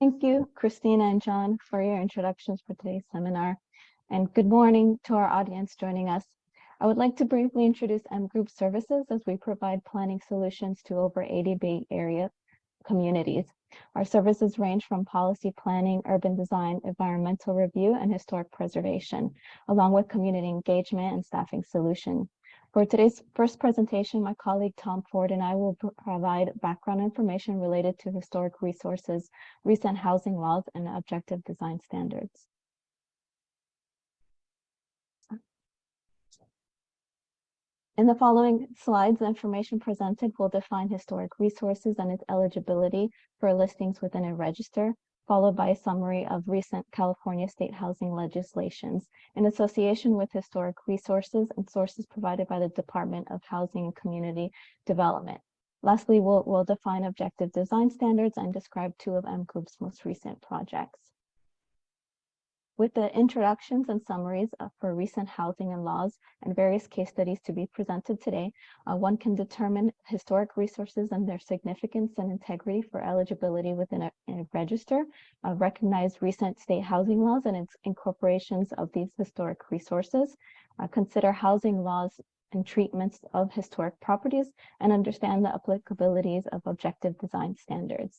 Thank you, Christina and John, for your introductions for today's seminar. And good morning to our audience joining us. I would like to briefly introduce M Group Services as we provide planning solutions to over 80 Bay Area communities. Our services range from policy planning, urban design, environmental review, and historic preservation, along with community engagement and staffing solution. For today's first presentation, my colleague Tom Ford and I will provide background information related to historic resources, recent housing laws, and objective design standards. In the following slides, the information presented will define historic resources and its eligibility for listings within a register, followed by a summary of recent California state housing legislations in association with historic resources and sources provided by the Department of Housing and Community Development. Lastly, we'll define objective design standards and describe two of M Group's most recent projects. With the introductions and summaries for recent housing and laws and various case studies to be presented today, one can determine historic resources and their significance and integrity for eligibility within a register, recognize recent state housing laws and its incorporations of these historic resources, consider housing laws and treatments of historic properties, and understand the applicabilities of objective design standards.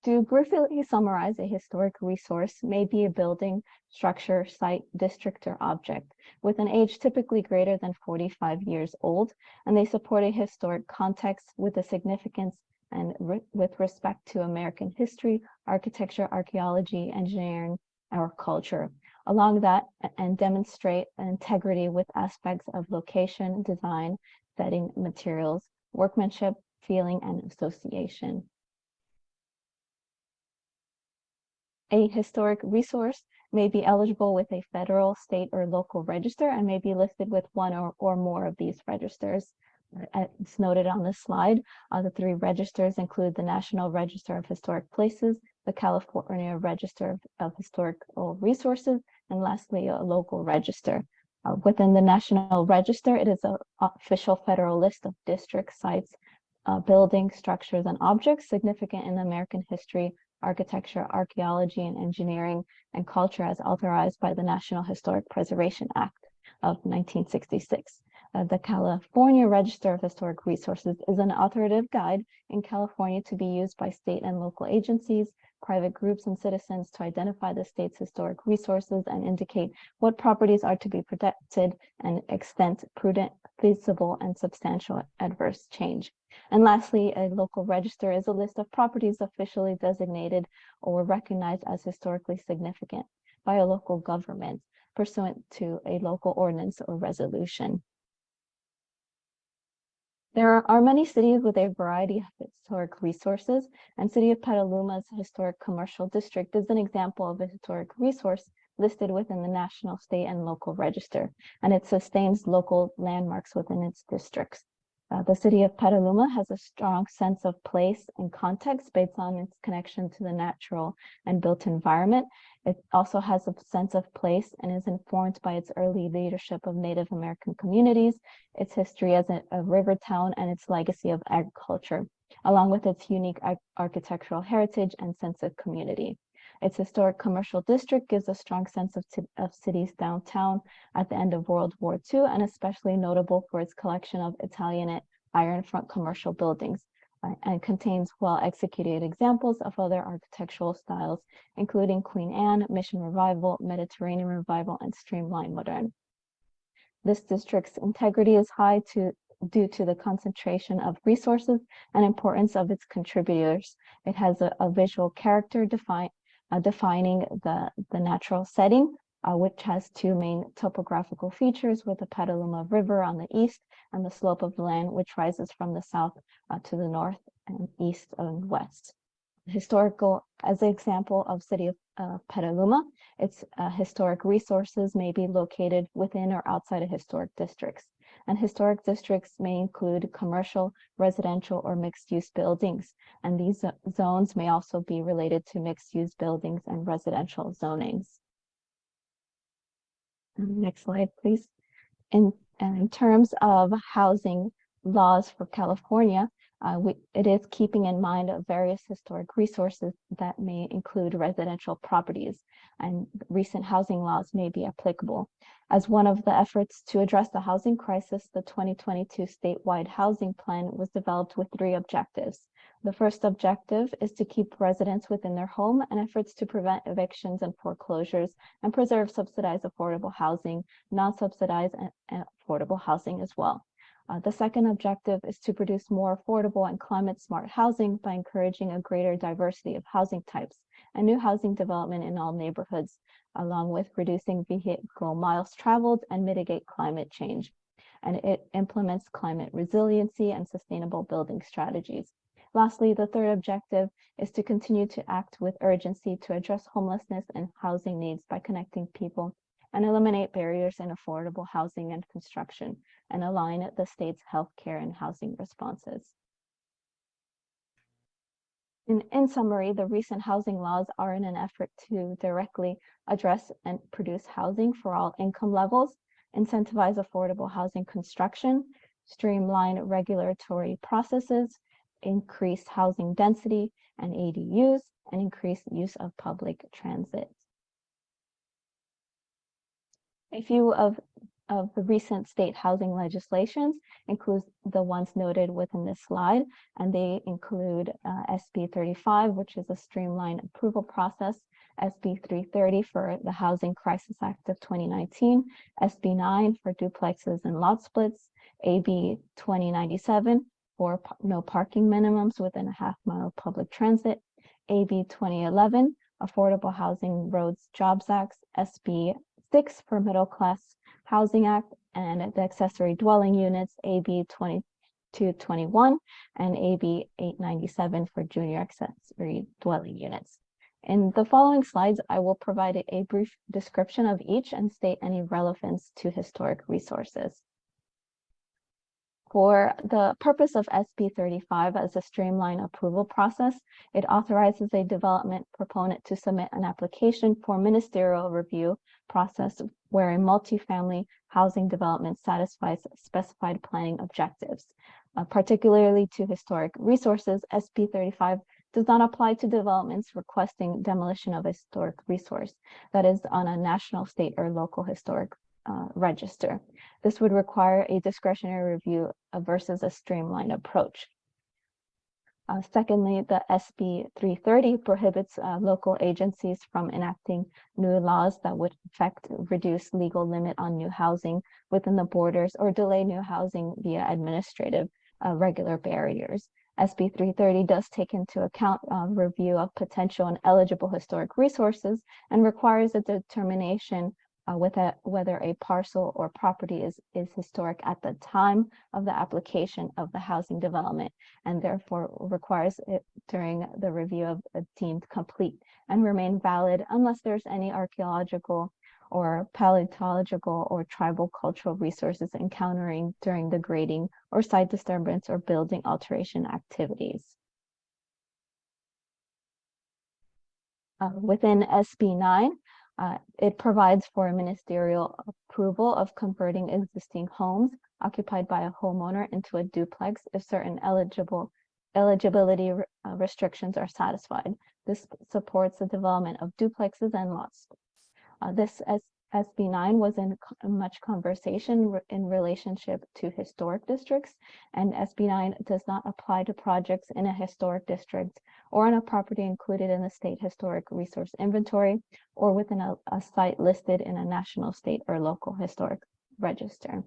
To briefly summarize, a historic resource may be a building, structure, site, district, or object with an age typically greater than 45 years old, and they support a historic context with a significance and with respect to American history, architecture, archaeology, engineering, or culture. Along that, and demonstrate an integrity with aspects of location, design, setting, materials, workmanship, feeling, and association. A historic resource may be eligible with a federal, state, or local register and may be listed with one or more of these registers. It's noted on this slide. The three registers include the National Register of Historic Places, the California Register of Historical Resources, and lastly, a local register. Within the National Register, it is an official federal list of districts, sites, buildings, structures, and objects significant in American history, architecture, archaeology, and engineering and culture as authorized by the National Historic Preservation Act of 1966. The California Register of Historic Resources is an authoritative guide in California to be used by state and local agencies, private groups, and citizens to identify the state's historic resources and indicate what properties are to be protected and extent prudent, feasible, and substantial adverse change. And lastly, a local register is a list of properties officially designated or recognized as historically significant by a local government pursuant to a local ordinance or resolution. There are many cities with a variety of historic resources, and City of Petaluma's Historic Commercial District is an example of a historic resource listed within the national, state, and local register, and it sustains local landmarks within its districts. The City of Petaluma has a strong sense of place and context based on its connection to the natural and built environment. It also has a sense of place and is informed by its early leadership of Native American communities, its history as a river town, and its legacy of agriculture, along with its unique architectural heritage and sense of community. Its historic commercial district gives a strong sense of city's downtown at the end of World War II, and especially notable for its collection of Italianate iron front commercial buildings, and contains well-executed examples of other architectural styles, including Queen Anne, Mission Revival, Mediterranean Revival, and Streamline Modern. This district's integrity is high due to the concentration of resources and importance of its contributors. It has a visual character defining the natural setting, which has two main topographical features with the Petaluma River on the east and the slope of the land, which rises from the south to the north and east and west. Historical, as an example of City of Petaluma, its historic resources may be located within or outside of historic districts. And historic districts may include commercial, residential, or mixed-use buildings. And these zones may also be related to mixed-use buildings and residential zonings. Next slide, please. In terms of housing laws for California, it is keeping in mind various historic resources that may include residential properties, and recent housing laws may be applicable. As one of the efforts to address the housing crisis, the 2022 statewide housing plan was developed with 3 objectives. The first objective is to keep residents within their home, and efforts to prevent evictions and foreclosures and preserve subsidized affordable housing, non-subsidized and affordable housing as well. The second objective is to produce more affordable and climate-smart housing by encouraging a greater diversity of housing types and new housing development in all neighborhoods, along with reducing vehicle miles traveled and mitigate climate change. And it implements climate resiliency and sustainable building strategies. Lastly, the third objective is to continue to act with urgency to address homelessness and housing needs by connecting people and eliminate barriers in affordable housing and construction, and align the state's healthcare and housing responses. In summary, the recent housing laws are in an effort to directly address and produce housing for all income levels, incentivize affordable housing construction, streamline regulatory processes, increase housing density and ADUs, and increase use of public transit. A few of the recent state housing legislations includes the ones noted within this slide, and they include SB 35, which is a streamlined approval process, SB 330 for the Housing Crisis Act of 2019, SB 9 for duplexes and lot splits, AB 2097 for no parking minimums within a half-mile public transit, AB 2011, Affordable Housing Roads Jobs Act, SB 6 for Middle Class Housing Act, and the accessory dwelling units, AB 2221 and AB 897 for junior accessory dwelling units. In the following slides, I will provide a brief description of each and state any relevance to historic resources. For the purpose of SB 35 as a streamlined approval process, it authorizes a development proponent to submit an application for ministerial review process where a multifamily housing development satisfies specified planning objectives. Particularly to historic resources, SB 35 does not apply to developments requesting demolition of a historic resource that is on a national, state, or local historic register. This would require a discretionary review versus a streamlined approach. Secondly, the SB 330 prohibits local agencies from enacting new laws that would affect reduce legal limit on new housing within the borders or delay new housing via administrative regular barriers. SB 330 does take into account review of potential and eligible historic resources and requires a determination whether a parcel or property is historic at the time of the application of the housing development, and therefore requires it during the review of deemed complete and remain valid unless there's any archaeological or paleontological or tribal cultural resources encountering during the grading or site disturbance or building alteration activities. Within SB 9, it provides for a ministerial approval of converting existing homes occupied by a homeowner into a duplex if certain eligibility restrictions are satisfied. This supports the development of duplexes and lots. This SB 9 was in much conversation in relationship to historic districts, and SB 9 does not apply to projects in a historic district or on a property included in the state historic resource inventory or within a site listed in a national, state, or local historic register.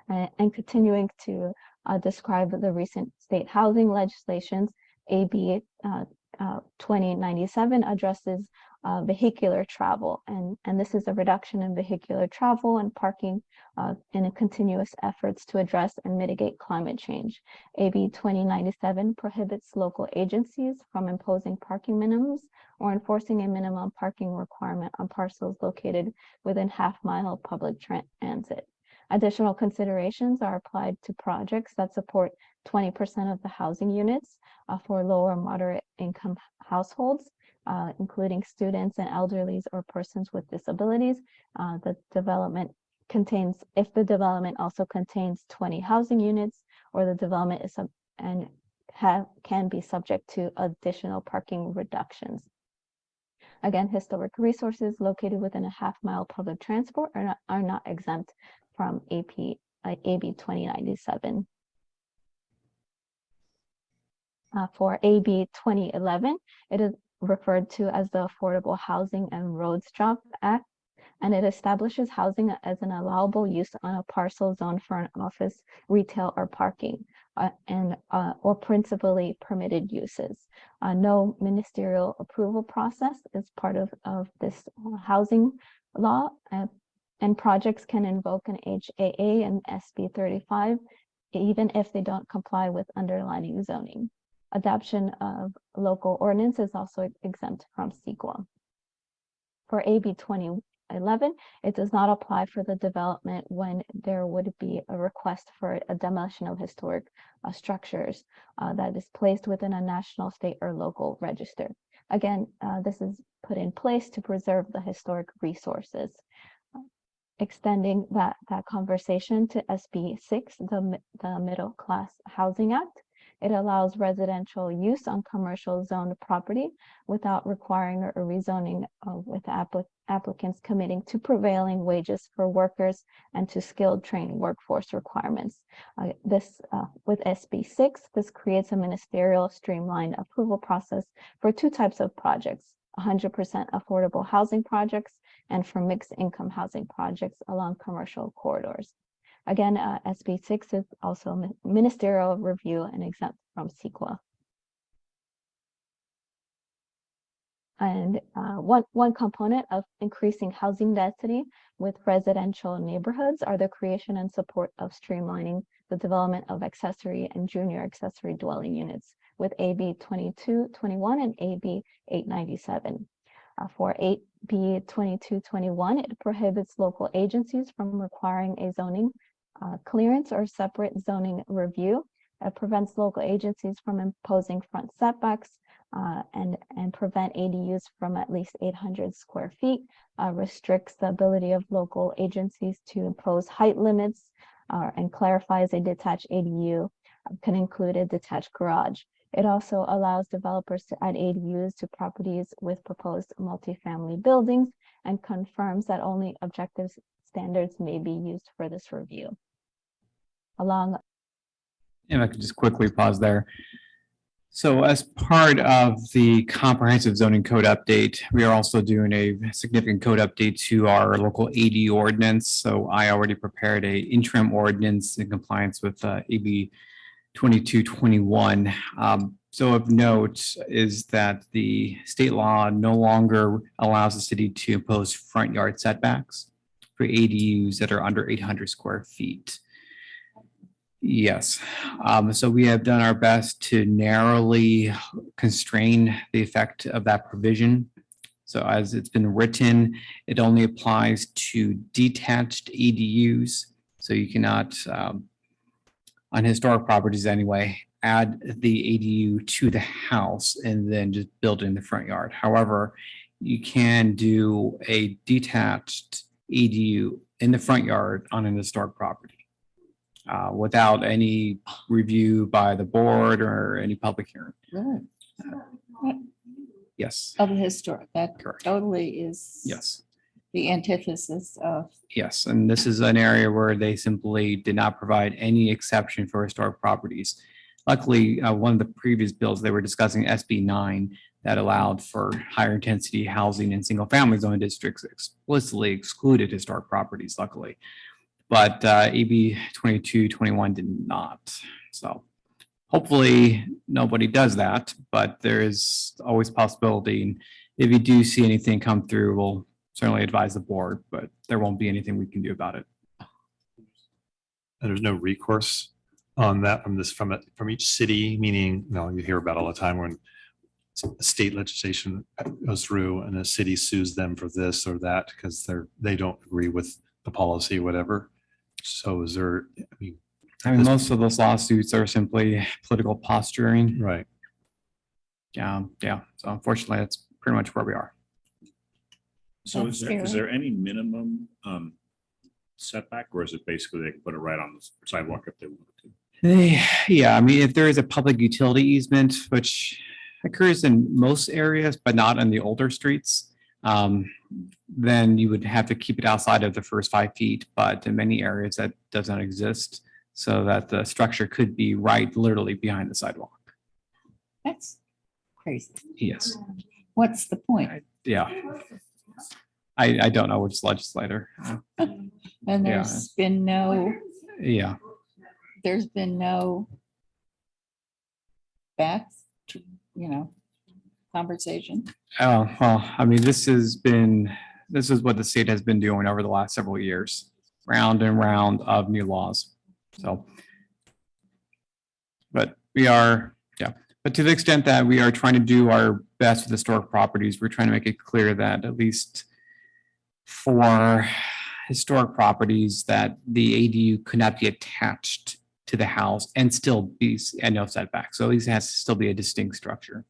And continuing to describe the recent state housing legislations, AB 2097 addresses vehicular travel, and this is a reduction in vehicular travel and parking in a continuous efforts to address and mitigate climate change. AB 2097 prohibits local agencies from imposing parking minimums or enforcing a minimum parking requirement on parcels located within half-mile public transit. Additional considerations are applied to projects that support 20% of the housing units for lower moderate income households, including students and elderlies or persons with disabilities. The development contains, if the development also contains 20 housing units, or the development is can be subject to additional parking reductions. Again, historic resources located within a half-mile public transport are not exempt from AB 2097. For AB 2011, it is referred to as the Affordable Housing and Roads Jobs Act, and it establishes housing as an allowable use on a parcel zoned for an office, retail, or parking, or principally permitted uses. No ministerial approval process is part of this housing law, and projects can invoke an HAA and SB 35 even if they don't comply with underlying zoning. Adoption of local ordinance is also exempt from CEQA. For AB 2011, 11. It does not apply for the development when there would be a request for a demolition of historic structures that is placed within a national, state, or local register. Again, this is put in place to preserve the historic resources. Extending that conversation to SB 6, the Middle Class Housing Act. It allows residential use on commercial zoned property without requiring a rezoning with applicants committing to prevailing wages for workers and to skilled trained workforce requirements. With SB 6, this creates a ministerial streamlined approval process for two types of projects: 100% affordable housing projects and for mixed income housing projects along commercial corridors. Again, SB 6 is also ministerial review and exempt from CEQA. And one component of increasing housing density with residential neighborhoods are the creation and support of streamlining the development of accessory and junior accessory dwelling units with AB 2221 and AB 897. For AB 2221, it prohibits local agencies from requiring a zoning clearance or separate zoning review. It prevents local agencies from imposing front setbacks and prevent ADUs from at least 800 square feet, restricts the ability of local agencies to impose height limits, and clarifies a detached ADU can include a detached garage. It also allows developers to add ADUs to properties with proposed multifamily buildings and confirms that only objective standards may be used for this review. And I could just quickly pause there. So as part of the comprehensive zoning code update, we are also doing a significant code update to our local AD ordinance. So I already prepared a interim ordinance in compliance with AB 2221. So of note is that the state law no longer allows the city to impose front yard setbacks for ADUs that are under 800 square feet. Yes, so we have done our best to narrowly constrain the effect of that provision. So as it's been written, it only applies to detached ADUs. So you cannot, on historic properties anyway, add the ADU to the house and then just build it in the front yard. However, you can do a detached ADU in the front yard on an historic property without any review by the board or any public hearing. Yes, Of historic, that Correct. totally is. yes. The antithesis of. Yes, and this is an area where they simply did not provide any exception for historic properties. Luckily, one of the previous bills, they were discussing SB 9 that allowed for higher intensity housing in single family zone districts explicitly excluded historic properties, luckily. But AB 2221 did not. So hopefully nobody does that, but there is always possibility. And if you do see anything come through, we'll certainly advise the board, but there won't be anything we can do about it. And there's no recourse on that from each city, meaning, you hear about all the time when state legislation goes through and a city sues them for this or that because they don't agree with the policy, whatever. So is there, I mean, most of those lawsuits are simply political posturing. right. Yeah. So unfortunately, that's pretty much where we are. So That's is there any minimum setback, or is it basically they can put it right on the sidewalk if they wanted to? Yeah, I mean, if there is a public utility easement, which occurs in most areas, but not in the older streets, then you would have to keep it outside of the first 5 feet. But in many areas that does not exist, so that the structure could be right literally behind the sidewalk. That's crazy. Yes, What's the point? yeah. I don't know which legislator. And Yeah. there's been no back, conversation. Oh, well, I mean, this is what the state has been doing over the last several years, round and round of new laws. So, but but to the extent that we are trying to do our best with historic properties, we're trying to make it clear that at least for historic properties that the ADU could not be attached to the house and still be, and no setback. So at least it has to still be a distinct structure.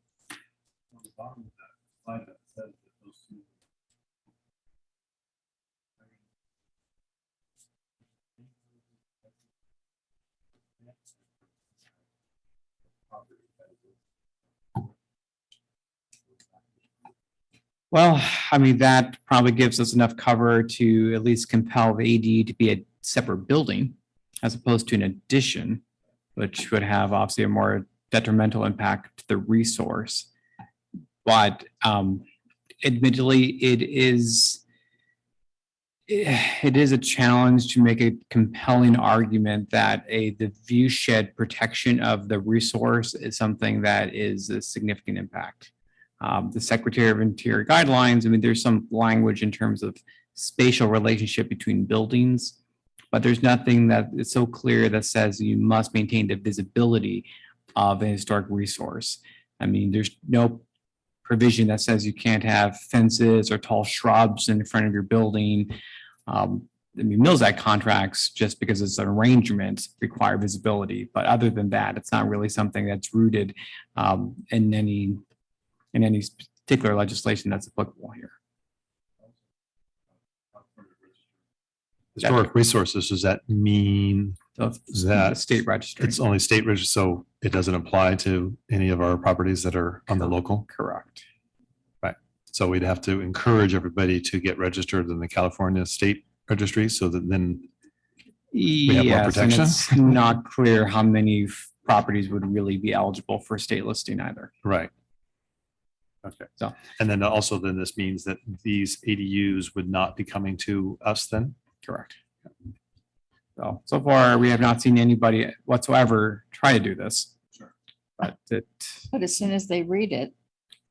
Well, I mean, that probably gives us enough cover to at least compel the ADU to be a separate building as opposed to an addition, which would have obviously a more detrimental impact to the resource. But admittedly, it is a challenge to make a compelling argument that the view shed protection of the resource is something that is a significant impact. The Secretary of Interior guidelines, I mean, there's some language in terms of spatial relationship between buildings, but there's nothing that is so clear that says you must maintain the visibility of a historic resource. I mean, there's no provision that says you can't have fences or tall shrubs in front of your building. I mean, Mills Act contracts, just because it's an arrangement, require visibility. But other than that, it's not really something that's rooted in any particular legislation that's applicable here. Historic resources, does that mean So it's Is that- the state registry. it's only state registered, so it doesn't apply to any of our properties that are on the local? Correct. So we'd have to encourage everybody to get registered in the California State Registry so that then, have more Yes, and protection? it's not clear how many properties would really be eligible for state listing either. right. Okay. So- And then also then this means that these ADUs would not be coming to us then? Correct. So far, we have not seen anybody whatsoever try to do this. Sure. But But as soon as they read it,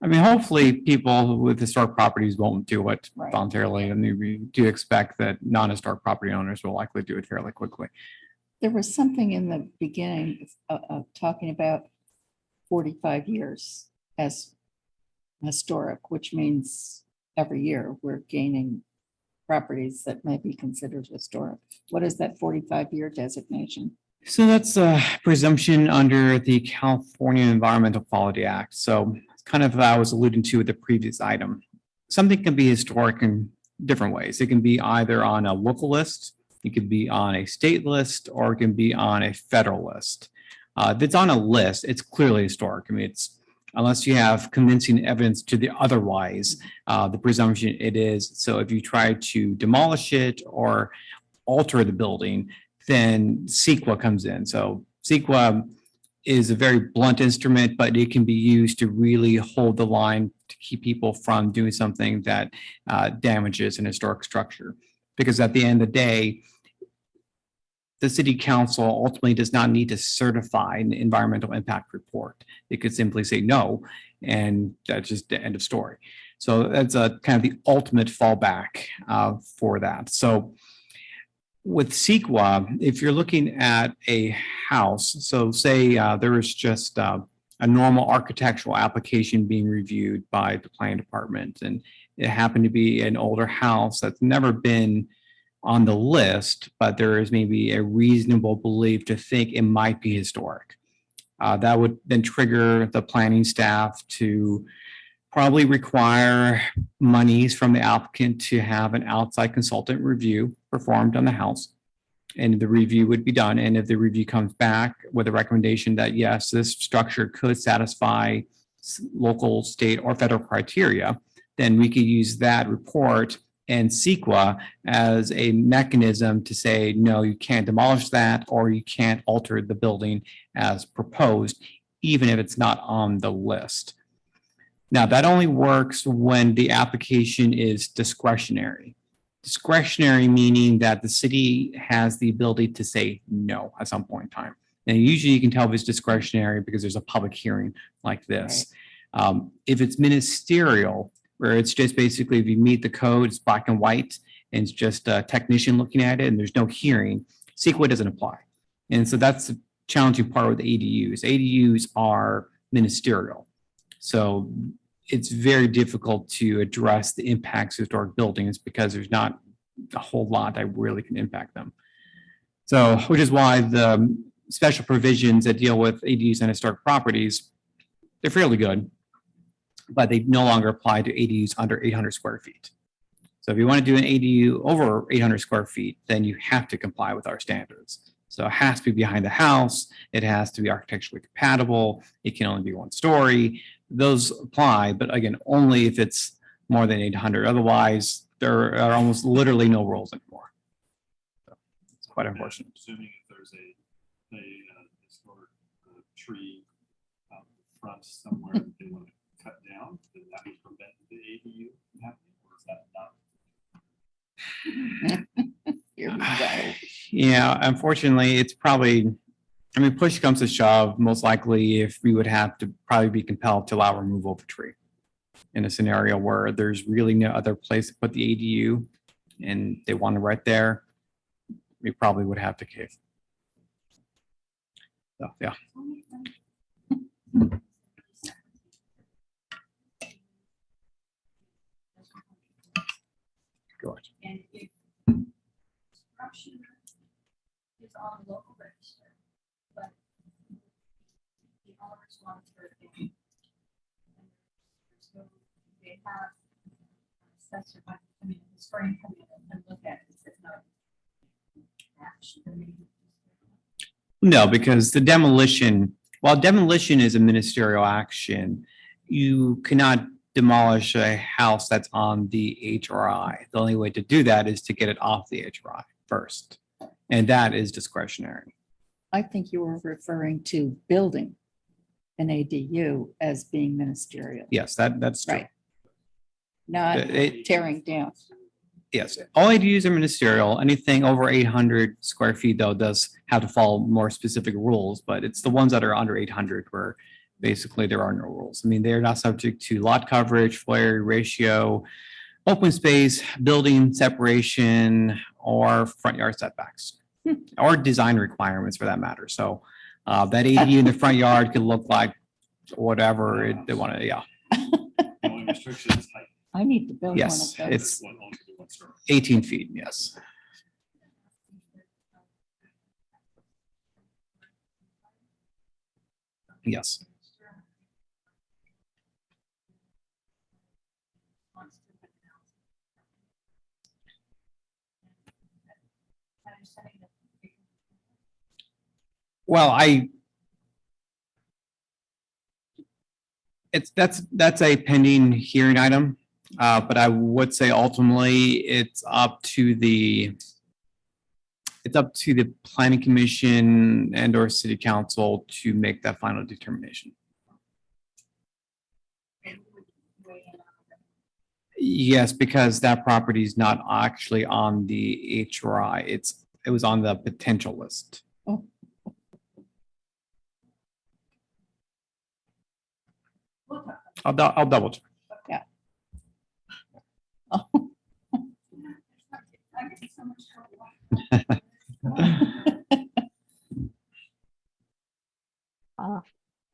I mean, hopefully people with historic properties won't do it Right. voluntarily. And we do expect that non-historic property owners will likely do it fairly quickly. there was something in the beginning of talking about 45 years as historic, which means every year we're gaining properties that may be considered historic. What is that 45-year designation? So that's a presumption under the California Environmental Quality Act. So it's kind of what I was alluding to with the previous item. Something can be historic in different ways. It can be either on a local list, it could be on a state list, or it can be on a federal list. If it's on a list, it's clearly historic. I mean, it's unless you have convincing evidence to the otherwise, the presumption it is. So if you try to demolish it or alter the building, then CEQA comes in. So CEQA is a very blunt instrument, but it can be used to really hold the line to keep people from doing something that damages an historic structure. Because at the end of the day, the city council ultimately does not need to certify an environmental impact report. It could simply say no, and that's just the end of story. So that's a kind of the ultimate fallback for that. So with CEQA, if you're looking at a house, so say there was just a normal architectural application being reviewed by the planning department, and it happened to be an older house that's never been on the list, but there is maybe a reasonable belief to think it might be historic. That would then trigger the planning staff to probably require monies from the applicant to have an outside consultant review performed on the house. And the review would be done. And if the review comes back with a recommendation that, yes, this structure could satisfy local, state, or federal criteria, then we could use that report and CEQA as a mechanism to say, no, you can't demolish that, or you can't alter the building as proposed, even if it's not on the list. Now, that only works when the application is discretionary. Discretionary meaning that the city has the ability to say no at some point in time. And usually you can tell if it's discretionary because there's a public hearing like this. If it's ministerial, where it's just basically if you meet the code, it's black and white, and it's just a technician looking at it and there's no hearing, CEQA doesn't apply. And so that's the challenging part with ADUs. ADUs are ministerial. So it's very difficult to address the impacts of historic buildings because there's not a whole lot that really can impact them. So, which is why the special provisions that deal with ADUs and historic properties, they're fairly good, but they no longer apply to ADUs under 800 square feet. So if you want to do an ADU over 800 square feet, then you have to comply with our standards. So it has to be behind the house. It has to be architecturally compatible. It can only be one story. Those apply, but again, only if it's more than 800. Otherwise, there are almost literally no rules anymore. So it's quite unfortunate. Assuming if there's a historic tree out front somewhere that they want to cut down, then that would prevent the ADU from happening, or is that not? Here we go. Yeah, unfortunately, it's probably, I mean, push comes to shove, most likely if we would have to probably be compelled to allow removal of a tree in a scenario where there's really no other place to put the ADU and they want it right there, we probably would have to cave. So, yeah. Go ahead. And if construction is on the local register, but the owners want to, they have assessor, I mean, historian come in and look at it and say, no. Actually, No, because the demolition, while demolition is a ministerial action, you cannot demolish a house that's on the HRI. The only way to do that is to get it off the HRI first. And that is discretionary. I think you were referring to building an ADU as being ministerial. Yes, that's true. Right. Not It- tearing down. Yes, all ADUs are ministerial. Anything over 800 square feet, though, does have to follow more specific rules, but it's the ones that are under 800 where basically there are no rules. I mean, they're not subject to lot coverage, floor area ratio, open space, building separation, or front yard setbacks, or design requirements for that matter. So that ADU in the front yard could look like whatever they want to, yeah. The only restriction is height. I need to build one of Yes, those. it's One only can do one story. 18 feet, yes. Yes. Well, that's a pending hearing item, but I would say ultimately it's up to the planning commission and or city council to make that final determination. Yes, because that property is not actually on the HRI. It was on the potential list. Oh. I'll double check. Yeah.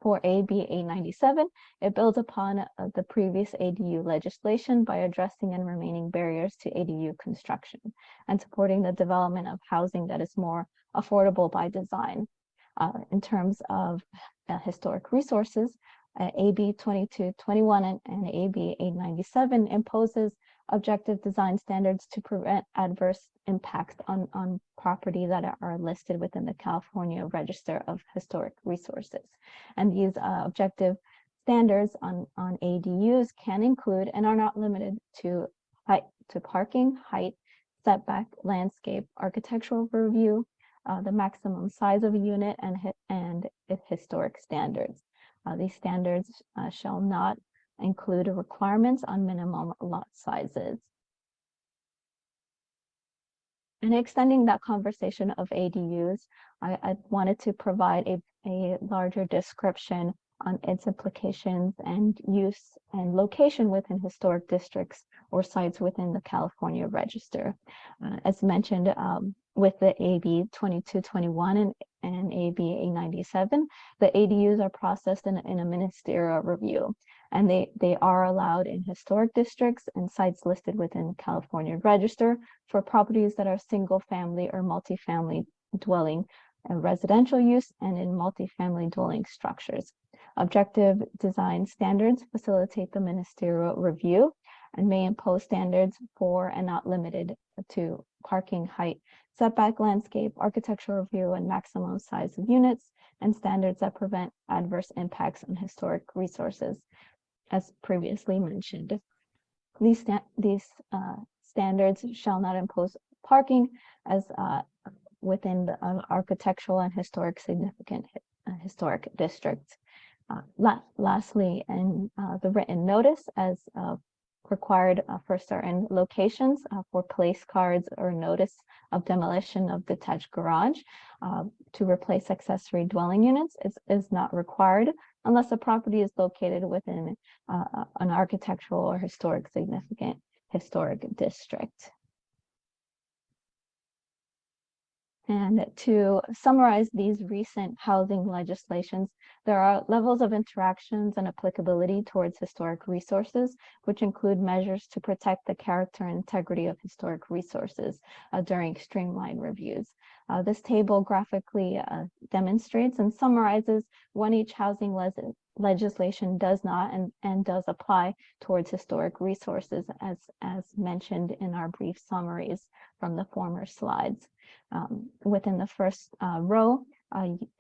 For AB 897, it builds upon the previous ADU legislation by addressing and remaining barriers to ADU construction and supporting the development of housing that is more affordable by design. In terms of historic resources, AB 2221 and AB 897 imposes objective design standards to prevent adverse impacts on property that are listed within the California Register of Historic Resources. And these objective standards on ADUs can include and are not limited to height, to parking, height, setback, landscape, architectural review, the maximum size of a unit, and historic standards. These standards shall not include requirements on minimum lot sizes. And extending that conversation of ADUs, I wanted to provide a larger description on its implications and use and location within historic districts or sites within the California Register. As mentioned, with the AB 2221 and AB 897, the ADUs are processed in a ministerial review, and they are allowed in historic districts and sites listed within California Register for properties that are single family or multifamily dwelling and residential use and in multifamily dwelling structures. Objective design standards facilitate the ministerial review and may impose standards for and not limited to parking height, setback, landscape, architectural review, and maximum size of units, and standards that prevent adverse impacts on historic resources, as previously mentioned. These standards shall not impose parking as within the architectural and historic significant historic districts. Lastly, in the written notice as required for certain locations for place cards or notice of demolition of detached garage to replace accessory dwelling units is not required unless the property is located within an architectural or historic significant historic district. And to summarize these recent housing legislations, there are levels of interactions and applicability towards historic resources, which include measures to protect the character and integrity of historic resources during streamlined reviews. This table graphically demonstrates and summarizes when each housing legislation does not and does apply towards historic resources, as mentioned in our brief summaries from the former slides. Within the first row,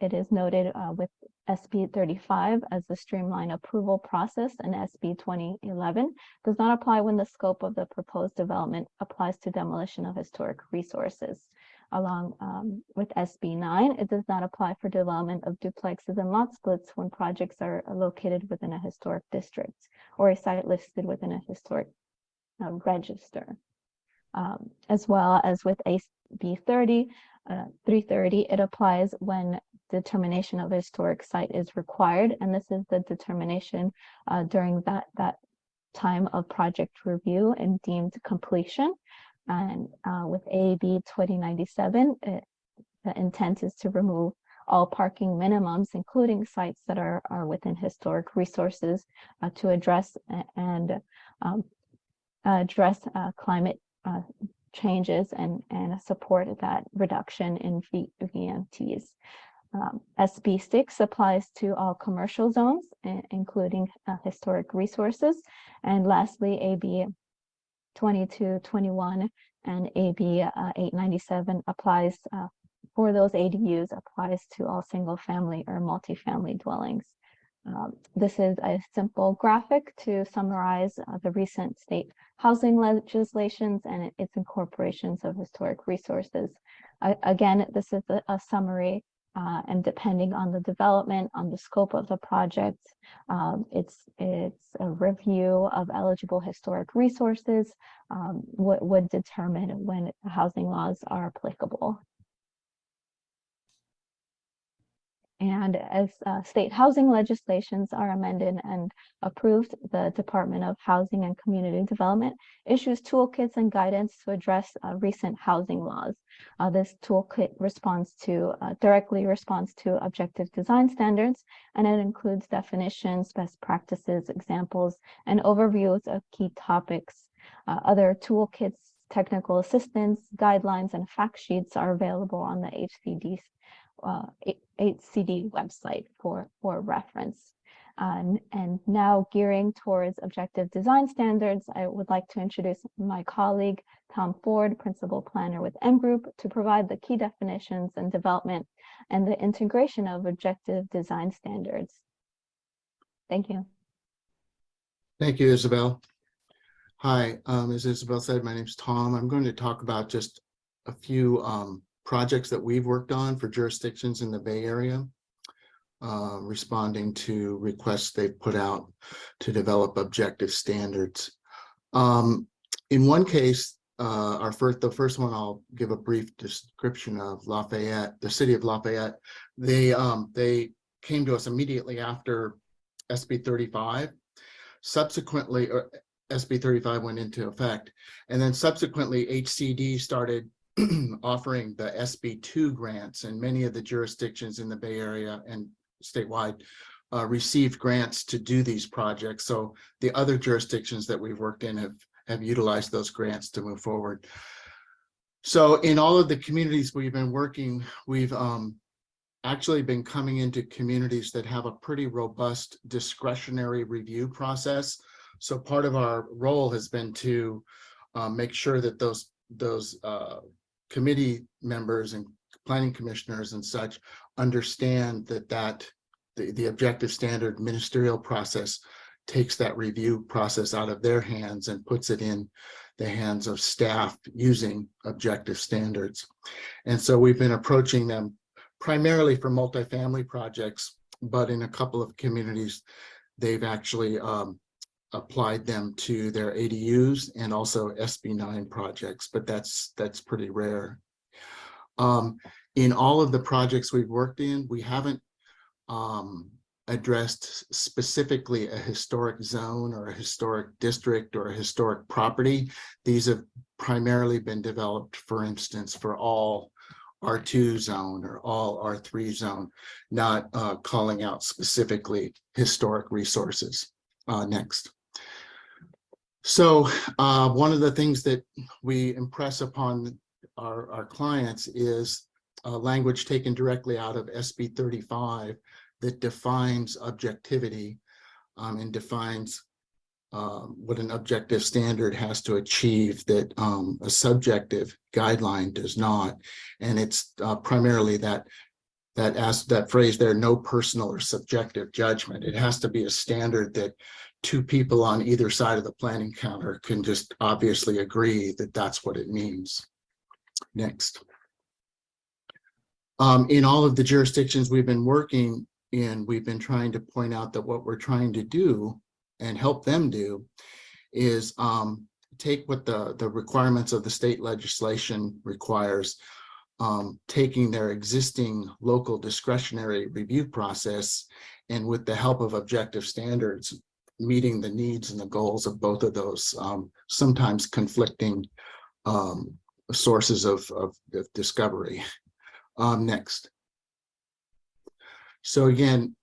it is noted with SB 35 as the streamlined approval process, and SB 2011 does not apply when the scope of the proposed development applies to demolition of historic resources. Along with SB 9, it does not apply for development of duplexes and lot splits when projects are located within a historic district or a site listed within a historic register. As well as with AB 330, it applies when determination of a historic site is required, and this is the determination during that time of project review and deemed completion. And with AB 2097, the intent is to remove all parking minimums, including sites that are within historic resources, to address climate changes and support that reduction in VMTs. SB 6 applies to all commercial zones, including historic resources. And lastly, AB 2221 and AB 897 applies for those ADUs, applies to all single family or multifamily dwellings. This is a simple graphic to summarize the recent state housing legislations and its incorporations of historic resources. Again, this is a summary, and depending on the development, on the scope of the project, it's a review of eligible historic resources, would determine when housing laws are applicable. And as state housing legislations are amended and approved, the Department of Housing and Community Development issues toolkits and guidance to address recent housing laws. This toolkit directly responds to objective design standards, and it includes definitions, best practices, examples, and overviews of key topics. Other toolkits, technical assistance, guidelines, and fact sheets are available on the HCD website for reference. And now gearing towards objective design standards, I would like to introduce my colleague, Tom Ford, Principal Planner with M Group, to provide the key definitions and development and the integration of objective design standards. Thank you. Thank you, Isabel. Hi, as Isabel said, my name is Tom. I'm going to talk about just a few projects that we've worked on for jurisdictions in the Bay Area, responding to requests they've put out to develop objective standards. In one case, the first one, I'll give a brief description of Lafayette, the city of Lafayette. They came to us immediately after SB 35. Subsequently, SB 35 went into effect, and then subsequently HCD started offering the SB2 grants, and many of the jurisdictions in the Bay Area and statewide received grants to do these projects. So the other jurisdictions that we've worked in have utilized those grants to move forward. So in all of the communities we've been working, we've actually been coming into communities that have a pretty robust discretionary review process. So part of our role has been to make sure that those committee members and planning commissioners and such understand that the objective standard ministerial process takes that review process out of their hands and puts it in the hands of staff using objective standards. And so we've been approaching them primarily for multifamily projects, but in a couple of communities, they've actually applied them to their ADUs and also SB9 projects, but that's pretty rare. In all of the projects we've worked in, we haven't addressed specifically a historic zone or a historic district or a historic property. These have primarily been developed, for instance, for all R2 zone or all R3 zone, not calling out specifically historic resources. Next. So one of the things that we impress upon our clients is language taken directly out of SB 35 that defines objectivity and defines what an objective standard has to achieve that a subjective guideline does not. And it's primarily that phrase there, no personal or subjective judgment. It has to be a standard that two people on either side of the planning counter can just obviously agree that that's what it means. Next. In all of the jurisdictions we've been working in, we've been trying to point out that what we're trying to do and help them do is take what the requirements of the state legislation requires, taking their existing local discretionary review process and with the help of objective standards, meeting the needs and the goals of both of those sometimes conflicting sources of discovery. Next. So again,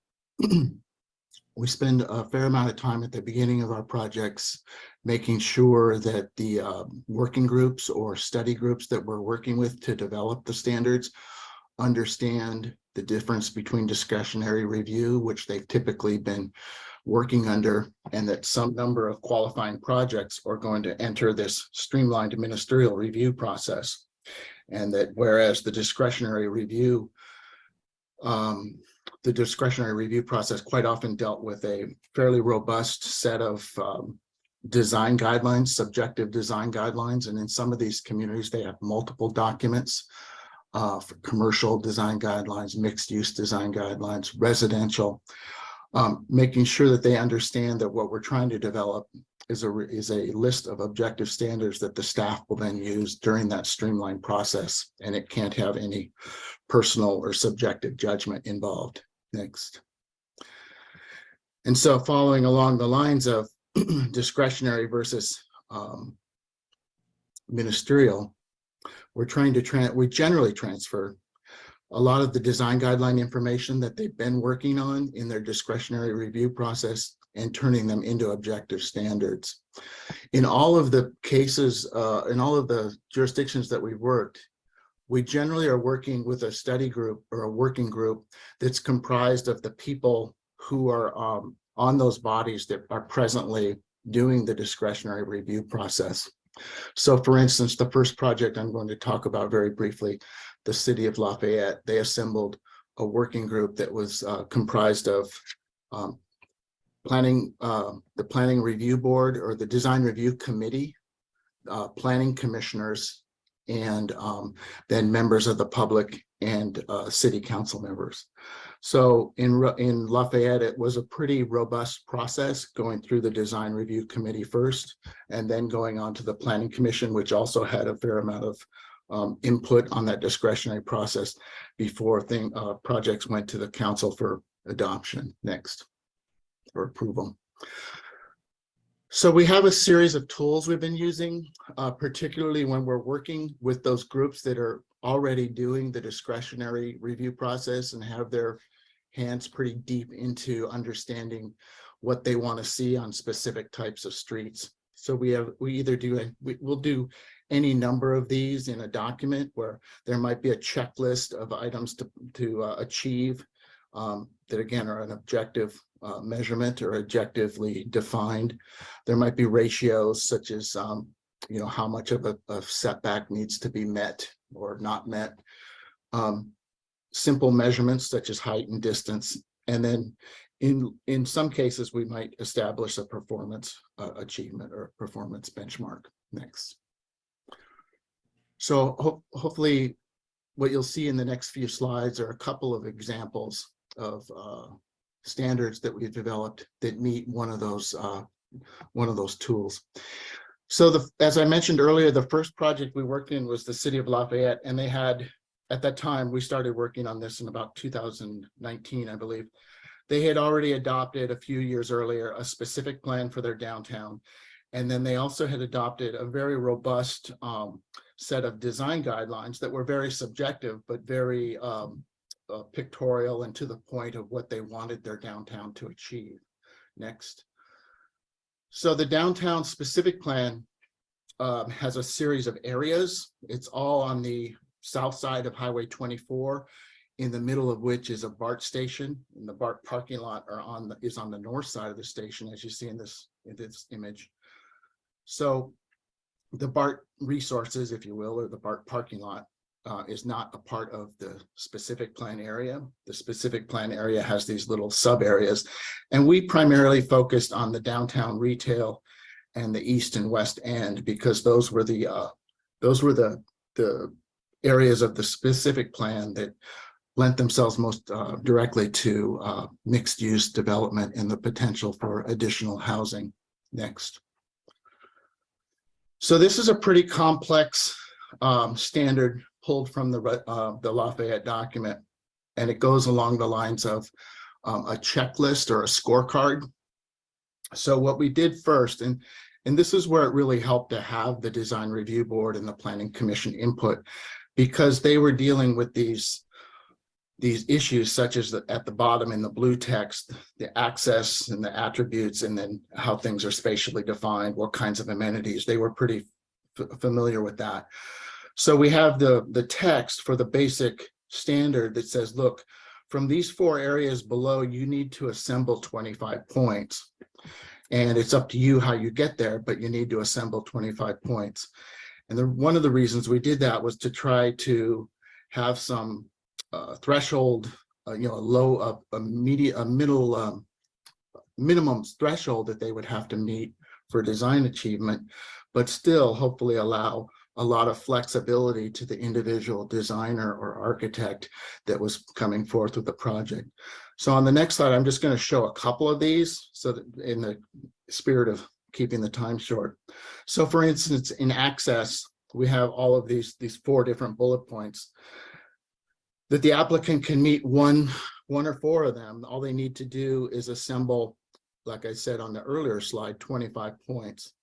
we spend a fair amount of time at the beginning of our projects making sure that the working groups or study groups that we're working with to develop the standards understand the difference between discretionary review, which they've typically been working under, and that some number of qualifying projects are going to enter this streamlined ministerial review process. And that whereas the discretionary review process quite often dealt with a fairly robust set of design guidelines, subjective design guidelines. And in some of these communities, they have multiple documents for commercial design guidelines, mixed use design guidelines, residential, making sure that they understand that what we're trying to develop is a list of objective standards that the staff will then use during that streamlined process, and it can't have any personal or subjective judgment involved. Next. And so following along the lines of discretionary versus ministerial, we generally transfer a lot of the design guideline information that they've been working on in their discretionary review process and turning them into objective standards. In all of the cases, in all of the jurisdictions that we've worked, we generally are working with a study group or a working group that's comprised of the people who are on those bodies that are presently doing the discretionary review process. So for instance, the first project I'm going to talk about very briefly, the city of Lafayette, they assembled a working group that was comprised of the planning review board or the design review committee, planning commissioners, and then members of the public and city council members. So in Lafayette, it was a pretty robust process going through the design review committee first, and then going on to the planning commission, which also had a fair amount of input on that discretionary process before projects went to the council for adoption next, or approval. So we have a series of tools we've been using, particularly when we're working with those groups that are already doing the discretionary review process and have their hands pretty deep into understanding what they want to see on specific types of streets. So we'll do any number of these in a document where there might be a checklist of items to achieve that again are an objective measurement or objectively defined. There might be ratios such as how much of a setback needs to be met or not met. Simple measurements such as height and distance, and then in some cases we might establish a performance achievement or performance benchmark. Next. So hopefully what you'll see in the next few slides are a couple of examples of standards that we've developed that meet one of those tools. So as I mentioned earlier, the first project we worked in was the City of Lafayette, and they had, at that time, we started working on this in about 2019, I believe. They had already adopted a few years earlier a specific plan for their downtown. And then they also had adopted a very robust set of design guidelines that were very subjective, but very pictorial and to the point of what they wanted their downtown to achieve. Next. So the downtown specific plan has a series of areas. It's all on the south side of Highway 24, in the middle of which is a BART station, and the BART parking lot is on the north side of the station, as you see in this image. So the BART resources, if you will, or the BART parking lot is not a part of the specific plan area. The specific plan area has these little sub areas, and we primarily focused on the downtown retail and the east and west end because those were the areas of the specific plan that lent themselves most directly to mixed use development and the potential for additional housing. Next. So this is a pretty complex standard pulled from the Lafayette document, and it goes along the lines of a checklist or a scorecard. So what we did first, and this is where it really helped to have the design review board and the planning commission input, because they were dealing with these issues such as at the bottom in the blue text, the access and the attributes, and then how things are spatially defined, what kinds of amenities. They were pretty familiar with that. So we have the text for the basic standard that says, look, from these 4 areas below, you need to assemble 25 points. And it's up to you how you get there, but you need to assemble 25 points. And one of the reasons we did that was to try to have some threshold, a minimum threshold that they would have to meet for design achievement, but still hopefully allow a lot of flexibility to the individual designer or architect that was coming forth with the project. So on the next slide, I'm just going to show a couple of these so that in the spirit of keeping the time short. So for instance, in access, we have all of these 4 different bullet points that the applicant can meet one or 4 of them. All they need to do is assemble, like I said on the earlier slide, 25 points.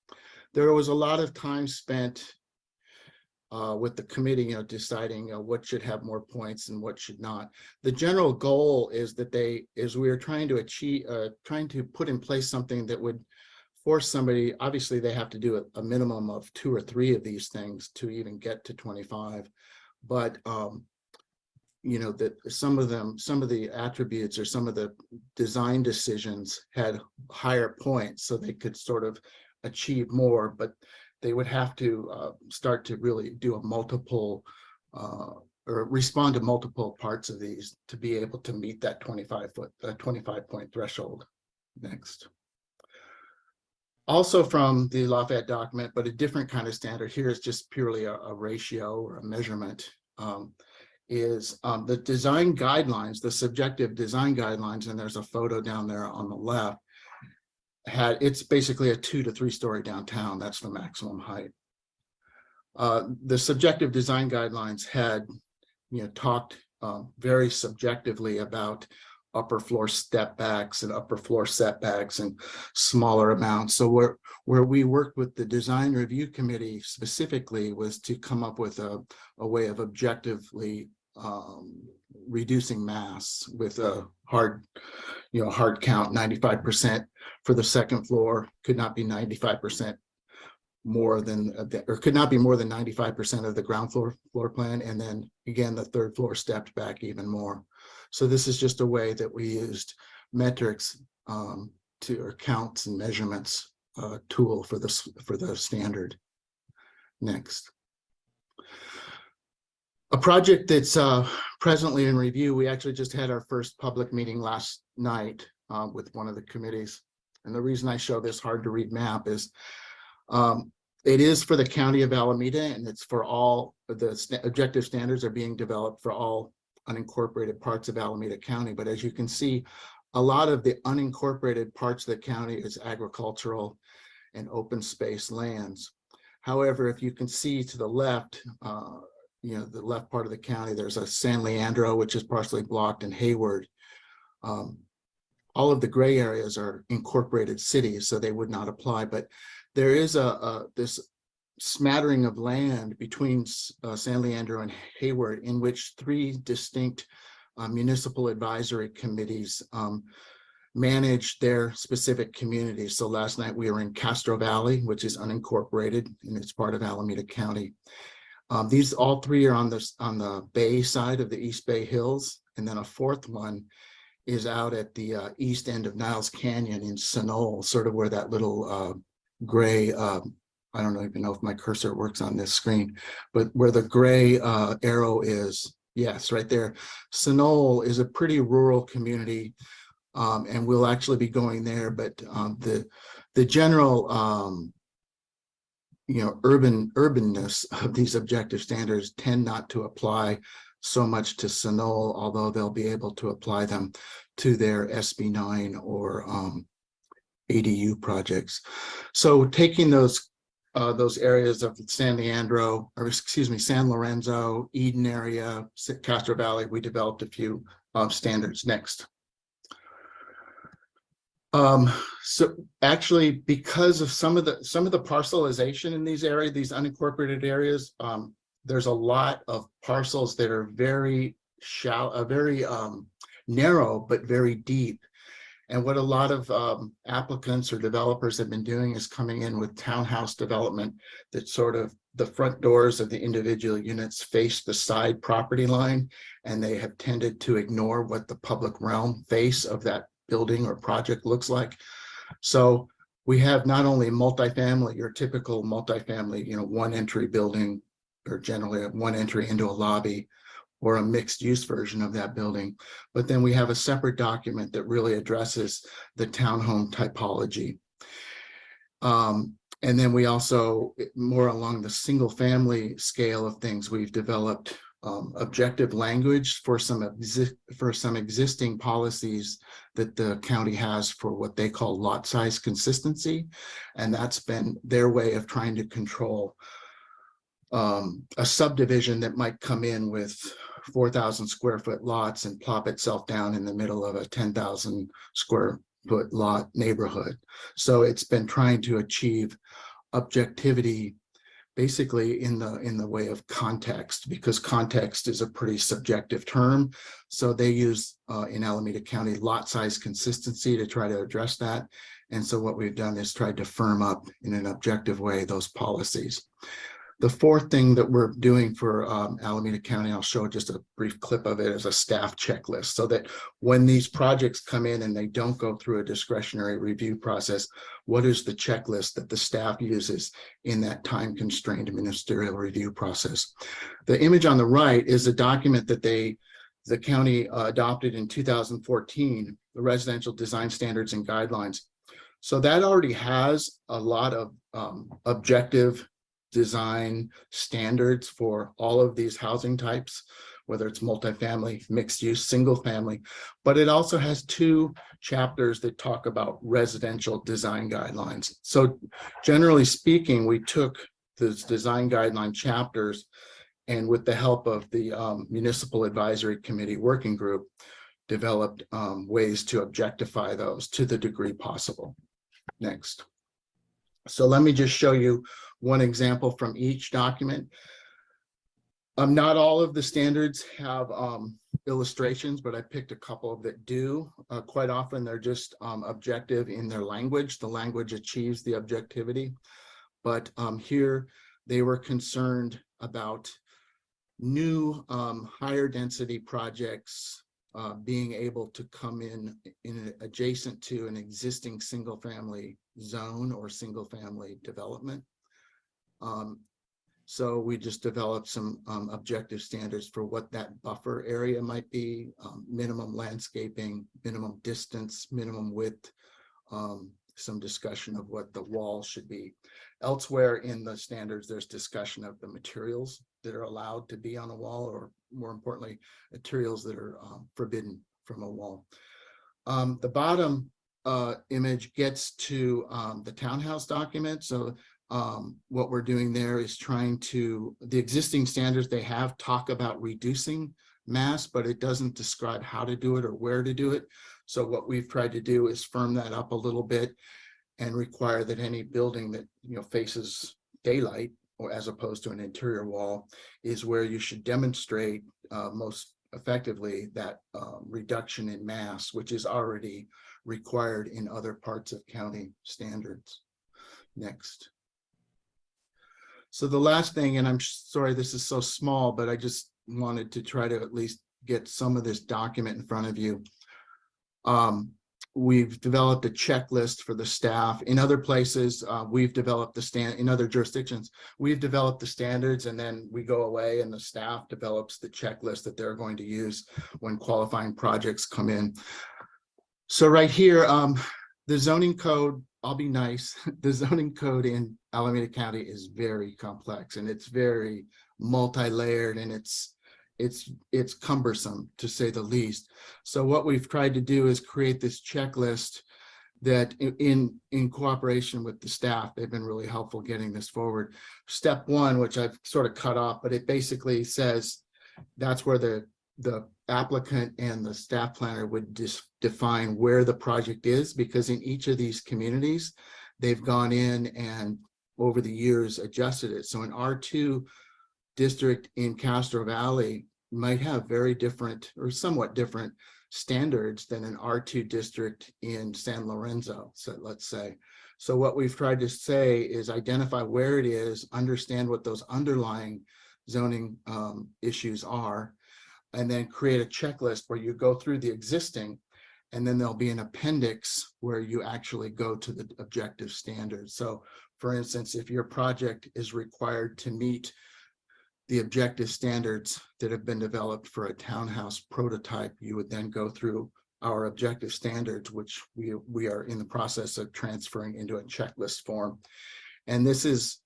There was a lot of time spent with the committee, deciding what should have more points and what should not. The general goal is that we are trying to achieve, trying to put in place something that would force somebody, obviously they have to do a minimum of 2 or 3 of these things to even get to 25. But that some of the attributes or some of the design decisions had higher points, so they could sort of achieve more, but they would have to start to really do a multiple or respond to multiple parts of these to be able to meet that 25 point threshold. Next. Also from the Lafayette document, but a different kind of standard, here is just purely a ratio or a measurement, is the design guidelines, the subjective design guidelines, and there's a photo down there on the left, it's basically a 2 to 3 story downtown. That's the maximum height. The subjective design guidelines had, talked very subjectively about upper floor step backs and upper floor setbacks and smaller amounts. So where we worked with the design review committee specifically was to come up with a way of objectively reducing mass with a hard count. 95% for the second floor could not be 95% more than, or could not be more than 95% of the ground floor plan. And then again, the third floor stepped back even more. So this is just a way that we used metrics or counts and measurements tool for the standard. Next. A project that's presently in review. We actually just had our first public meeting last night with one of the committees. And the reason I show this hard to read map is it is for the county of Alameda, and it's for all the objective standards are being developed for all unincorporated parts of Alameda County. But as you can see, a lot of the unincorporated parts of the county is agricultural and open space lands. However, if you can see to the left, the left part of the county, there's a San Leandro, which is partially blocked, and Hayward. All of the gray areas are incorporated cities, so they would not apply. But there is this smattering of land between San Leandro and Hayward, in which three distinct municipal advisory committees manage their specific communities. So last night we were in Castro Valley, which is unincorporated, and it's part of Alameda County. These all three are on the bay side of the East Bay Hills, and then a fourth one is out at the east end of Niles Canyon in Sunol, sort of where that little gray, I don't even know if my cursor works on this screen, but where the gray arrow is, yes, right there. Sunol is a pretty rural community, and we'll actually be going there, but the general urbanness of these objective standards tend not to apply so much to Sunol, although they'll be able to apply them to their SB9 or ADU projects. So taking those areas of San Lorenzo, Eden area, Castro Valley, we developed a few standards. Next. So actually, because of some of the parcelization in these areas, these unincorporated areas, there's a lot of parcels that are very shallow, very narrow, but very deep. And what a lot of applicants or developers have been doing is coming in with townhouse development that sort of the front doors of the individual units face the side property line, and they have tended to ignore what the public realm face of that building or project looks like. So we have not only multifamily, your typical multifamily, one entry building, or generally one entry into a lobby, or a mixed use version of that building. But then we have a separate document that really addresses the townhome typology. And then we also, more along the single family scale of things, we've developed objective language for some existing policies that the county has for what they call lot size consistency. And that's been their way of trying to control a subdivision that might come in with 4,000 square foot lots and plop itself down in the middle of a 10,000 square foot lot neighborhood. So it's been trying to achieve objectivity basically in the way of context, because context is a pretty subjective term. So they use in Alameda County lot size consistency to try to address that. And so what we've done is tried to firm up in an objective way those policies. The fourth thing that we're doing for Alameda County, I'll show just a brief clip of it, as a staff checklist, so that when these projects come in and they don't go through a discretionary review process, what is the checklist that the staff uses in that time-constrained ministerial review process? The image on the right is a document that the county adopted in 2014, the Residential Design Standards and Guidelines. So that already has a lot of objective design standards for all of these housing types, whether it's multifamily, mixed use, single family, but it also has two chapters that talk about residential design guidelines. So generally speaking, we took those design guideline chapters and with the help of the Municipal Advisory Committee Working Group, developed ways to objectify those to the degree possible. Next. So let me just show you one example from each document. Not all of the standards have illustrations, but I picked a couple that do. Quite often they're just objective in their language. The language achieves the objectivity. But here they were concerned about new higher density projects being able to come in adjacent to an existing single family zone or single family development. So we just developed some objective standards for what that buffer area might be, minimum landscaping, minimum distance, minimum width, some discussion of what the wall should be. Elsewhere in the standards, there's discussion of the materials that are allowed to be on a wall, or more importantly, materials that are forbidden from a wall. The bottom image gets to the townhouse document. So what we're doing there is trying to, the existing standards they have talk about reducing mass, but it doesn't describe how to do it or where to do it. So what we've tried to do is firm that up a little bit and require that any building that, you know, faces daylight, or as opposed to an interior wall, is where you should demonstrate most effectively that reduction in mass, which is already required in other parts of county standards. Next. So the last thing, and I'm sorry this is so small, but I just wanted to try to at least get some of this document in front of you. We've developed a checklist for the staff. In other places, we've developed the in other jurisdictions, we've developed the standards, and then we go away and the staff develops the checklist that they're going to use when qualifying projects come in. So right here, the zoning code, I'll be nice, the zoning code in Alameda County is very complex, and it's very multi-layered, and it's cumbersome, to say the least. So what we've tried to do is create this checklist that in cooperation with the staff, they've been really helpful getting this forward. Step one, which I've sort of cut off, but it basically says that's where the applicant and the staff planner would just define where the project is, because in each of these communities, they've gone in and over the years adjusted it. So an R2 district in Castro Valley might have very different or somewhat different standards than an R2 district in San Lorenzo, so let's say. So what we've tried to say is identify where it is, understand what those underlying zoning issues are, and then create a checklist where you go through the existing, and then there'll be an appendix where you actually go to the objective standards. So for instance, if your project is required to meet the objective standards that have been developed for a townhouse prototype, you would then go through our objective standards, which we are in the process of transferring into a checklist form. And this is,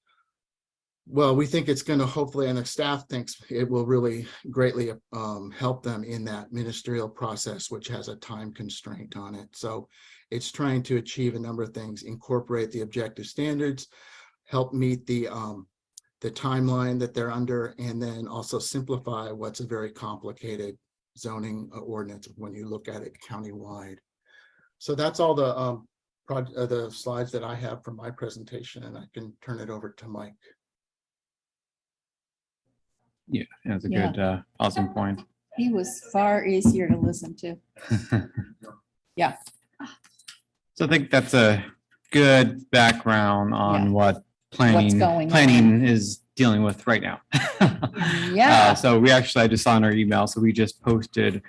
well, we think it's going to hopefully, and the staff thinks it will really greatly help them in that ministerial process, which has a time constraint on it. So it's trying to achieve a number of things: incorporate the objective standards, help meet the timeline that they're under, and then also simplify what's a very complicated zoning ordinance when you look at it countywide. So that's all the slides that I have from my presentation, and I can turn it over to Mike. Yeah, that's a good, awesome point. He was far easier to listen to. Yeah. So I think that's a good background on Yeah. what planning going on. is dealing with right now. Yeah. So we actually, I just saw in our email, so we just posted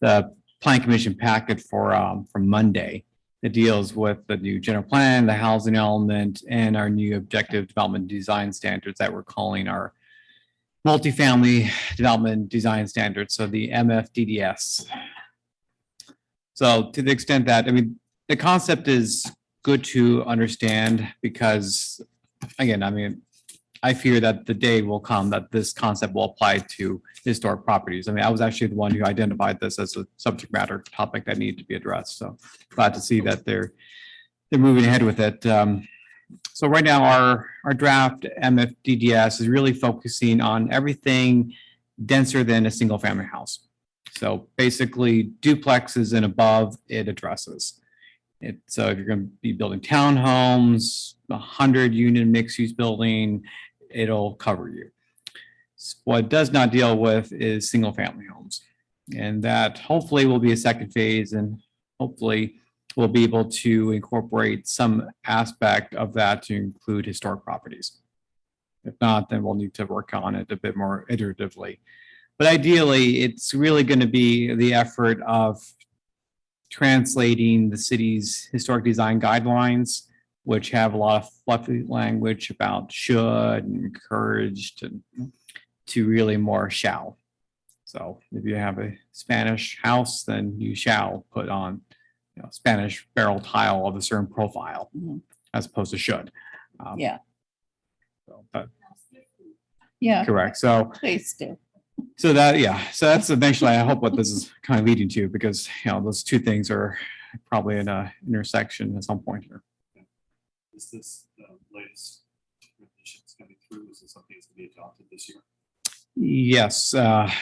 the plan commission packet for from Monday that deals with the new general plan, the housing element, and our new objective development design standards that we're calling our multifamily development design standards, so the MFDDS. So to the extent that, I mean, the concept is good to understand because, again, I mean, I fear that the day will come that this concept will apply to historic properties. I mean, I was actually the one who identified this as a subject matter topic that needed to be addressed. So glad to see that they're moving ahead with it. So right now, our draft MFDDS is really focusing on everything denser than a single family house. So basically duplexes and above it addresses. So if you're going to be building townhomes, 100-unit mixed-use building, it'll cover you. What it does not deal with is single-family homes. And that hopefully will be a second phase, and hopefully we'll be able to incorporate some aspect of that to include historic properties. If not, then we'll need to work on it a bit more iteratively. But ideally, it's really going to be the effort of translating the city's historic design guidelines, which have a lot of fluffy language about should and encouraged, and to really more shall. So if you have a Spanish house, then you shall put on, Spanish barrel tile of a certain profile, Mhm. as opposed to should. Yeah. But Yeah, correct. So please do. So that's eventually, I hope what this is kind of leading to, because, those two things are probably in a intersection at some point here. Is this the latest recommendations coming through? Is it something that's going to be adopted this year? Yes,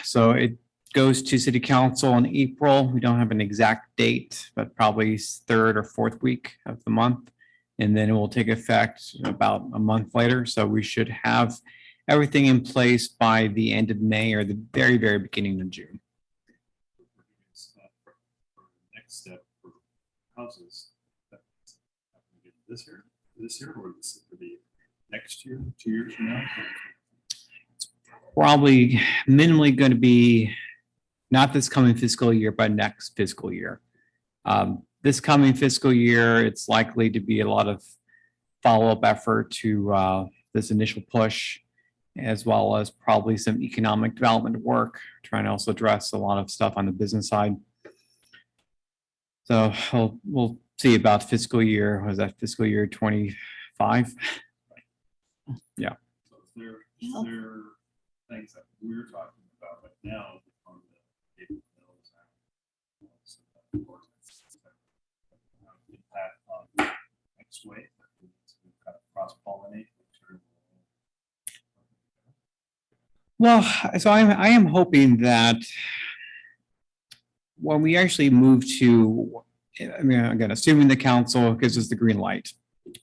so it goes to city council in April. We don't have an exact date, but probably third or fourth week of the month. And then it will take effect about a month later. So we should have everything in place by the end of May or the very, very beginning of June. For next step for houses. This year, or this for the next year, 2 years from now? Probably minimally going to be not this coming fiscal year, but next fiscal year. This coming fiscal year, it's likely to be a lot of follow-up effort to this initial push, as well as probably some economic development work, trying to also address a lot of stuff on the business side. So we'll see about fiscal year, was that fiscal year 25? Yeah. So is there things that we're talking about right now on the April Mills Act? Impact on next wave that we need to kind of cross-pollinate. Well, so I am hoping that when we actually move to, I mean, again, assuming the council gives us the green light,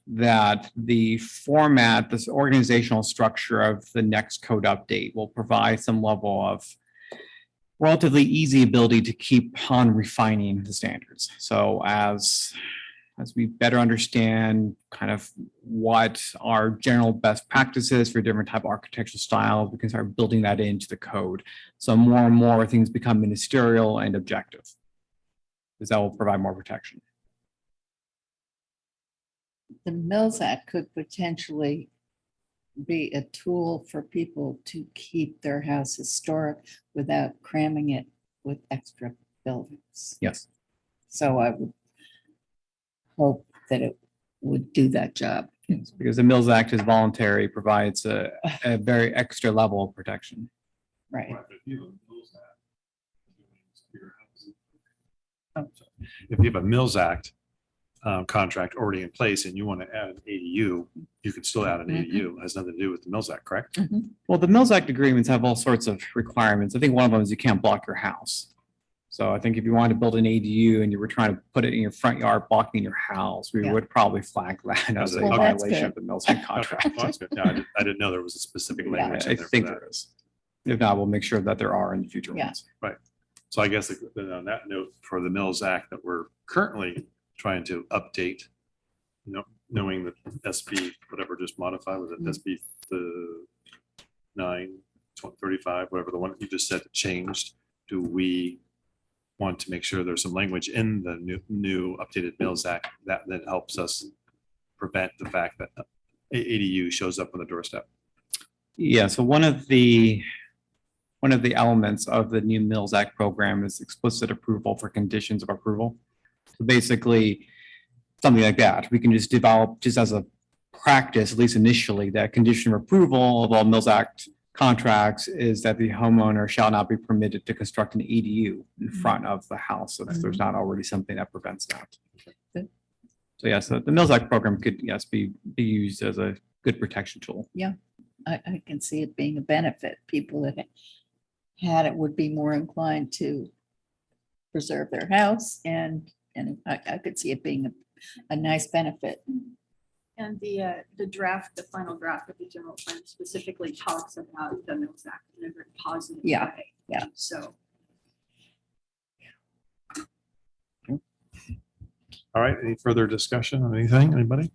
that the format, this organizational structure of the next code update will provide some level of relatively easy ability to keep on refining the standards. So as we better understand kind of what our general best practices for different type of architectural styles, we can start building that into the code. So more and more things become ministerial and objective, because that will provide more protection. The Mills Act could potentially be a tool for people to keep their house historic without cramming it with extra buildings. Yes. So I would hope that it would do that job. Yes, because the Mills Act is voluntary, provides a very extra level of protection. Right. But if you have a Mills Act, if you have a Mills Act contract already in place and you want to add an ADU, you can still add an ADU. It has nothing to do with the Mills Act, correct? Well, the Mills Act agreements have all sorts of requirements. I think one of them is you can't block your house. So I think if you wanted to build an ADU and you were trying to put it in your front yard, blocking your house, we Yeah. would probably flag that as a Well, that's violation of good. the Mills Act Okay, contract. well, that's good. No, I didn't know there was a specific Yeah. language I in there for think that. there is. If not, we'll make sure that there are in the future Yeah. ones. So I guess then on that note, for the Mills Act that we're currently trying to update, knowing that SB, whatever just modified, was it SB the 9/35, whatever the one that you just said changed, do we want to make sure there's some language in the new updated Mills Act that helps us prevent the fact that ADU shows up on the doorstep? Yeah, so one of the elements of the new Mills Act program is explicit approval for conditions of approval. So basically, something like that, we can just develop just as a practice, at least initially, that condition of approval of all Mills Act contracts is that the homeowner shall not be permitted to construct an ADU in front of the house if there's not already something that prevents that. Good. So yes, the Mills Act program could, yes, be used as a good protection tool. I can see it being a benefit. People that had it would be more inclined to preserve their house and I could see it being a nice benefit. And the draft, the final draft of the general plan specifically talks about the Mills Act in a very positive Yeah, way. yeah. So All right, any further discussion on anything, anybody?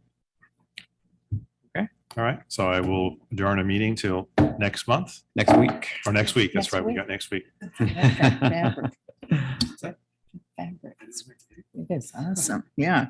Okay. All right, so I will adjourn a meeting till next month Next week. or next week. That's Next right, we week. got next week. Fabric. Fabric. It is awesome. Yeah.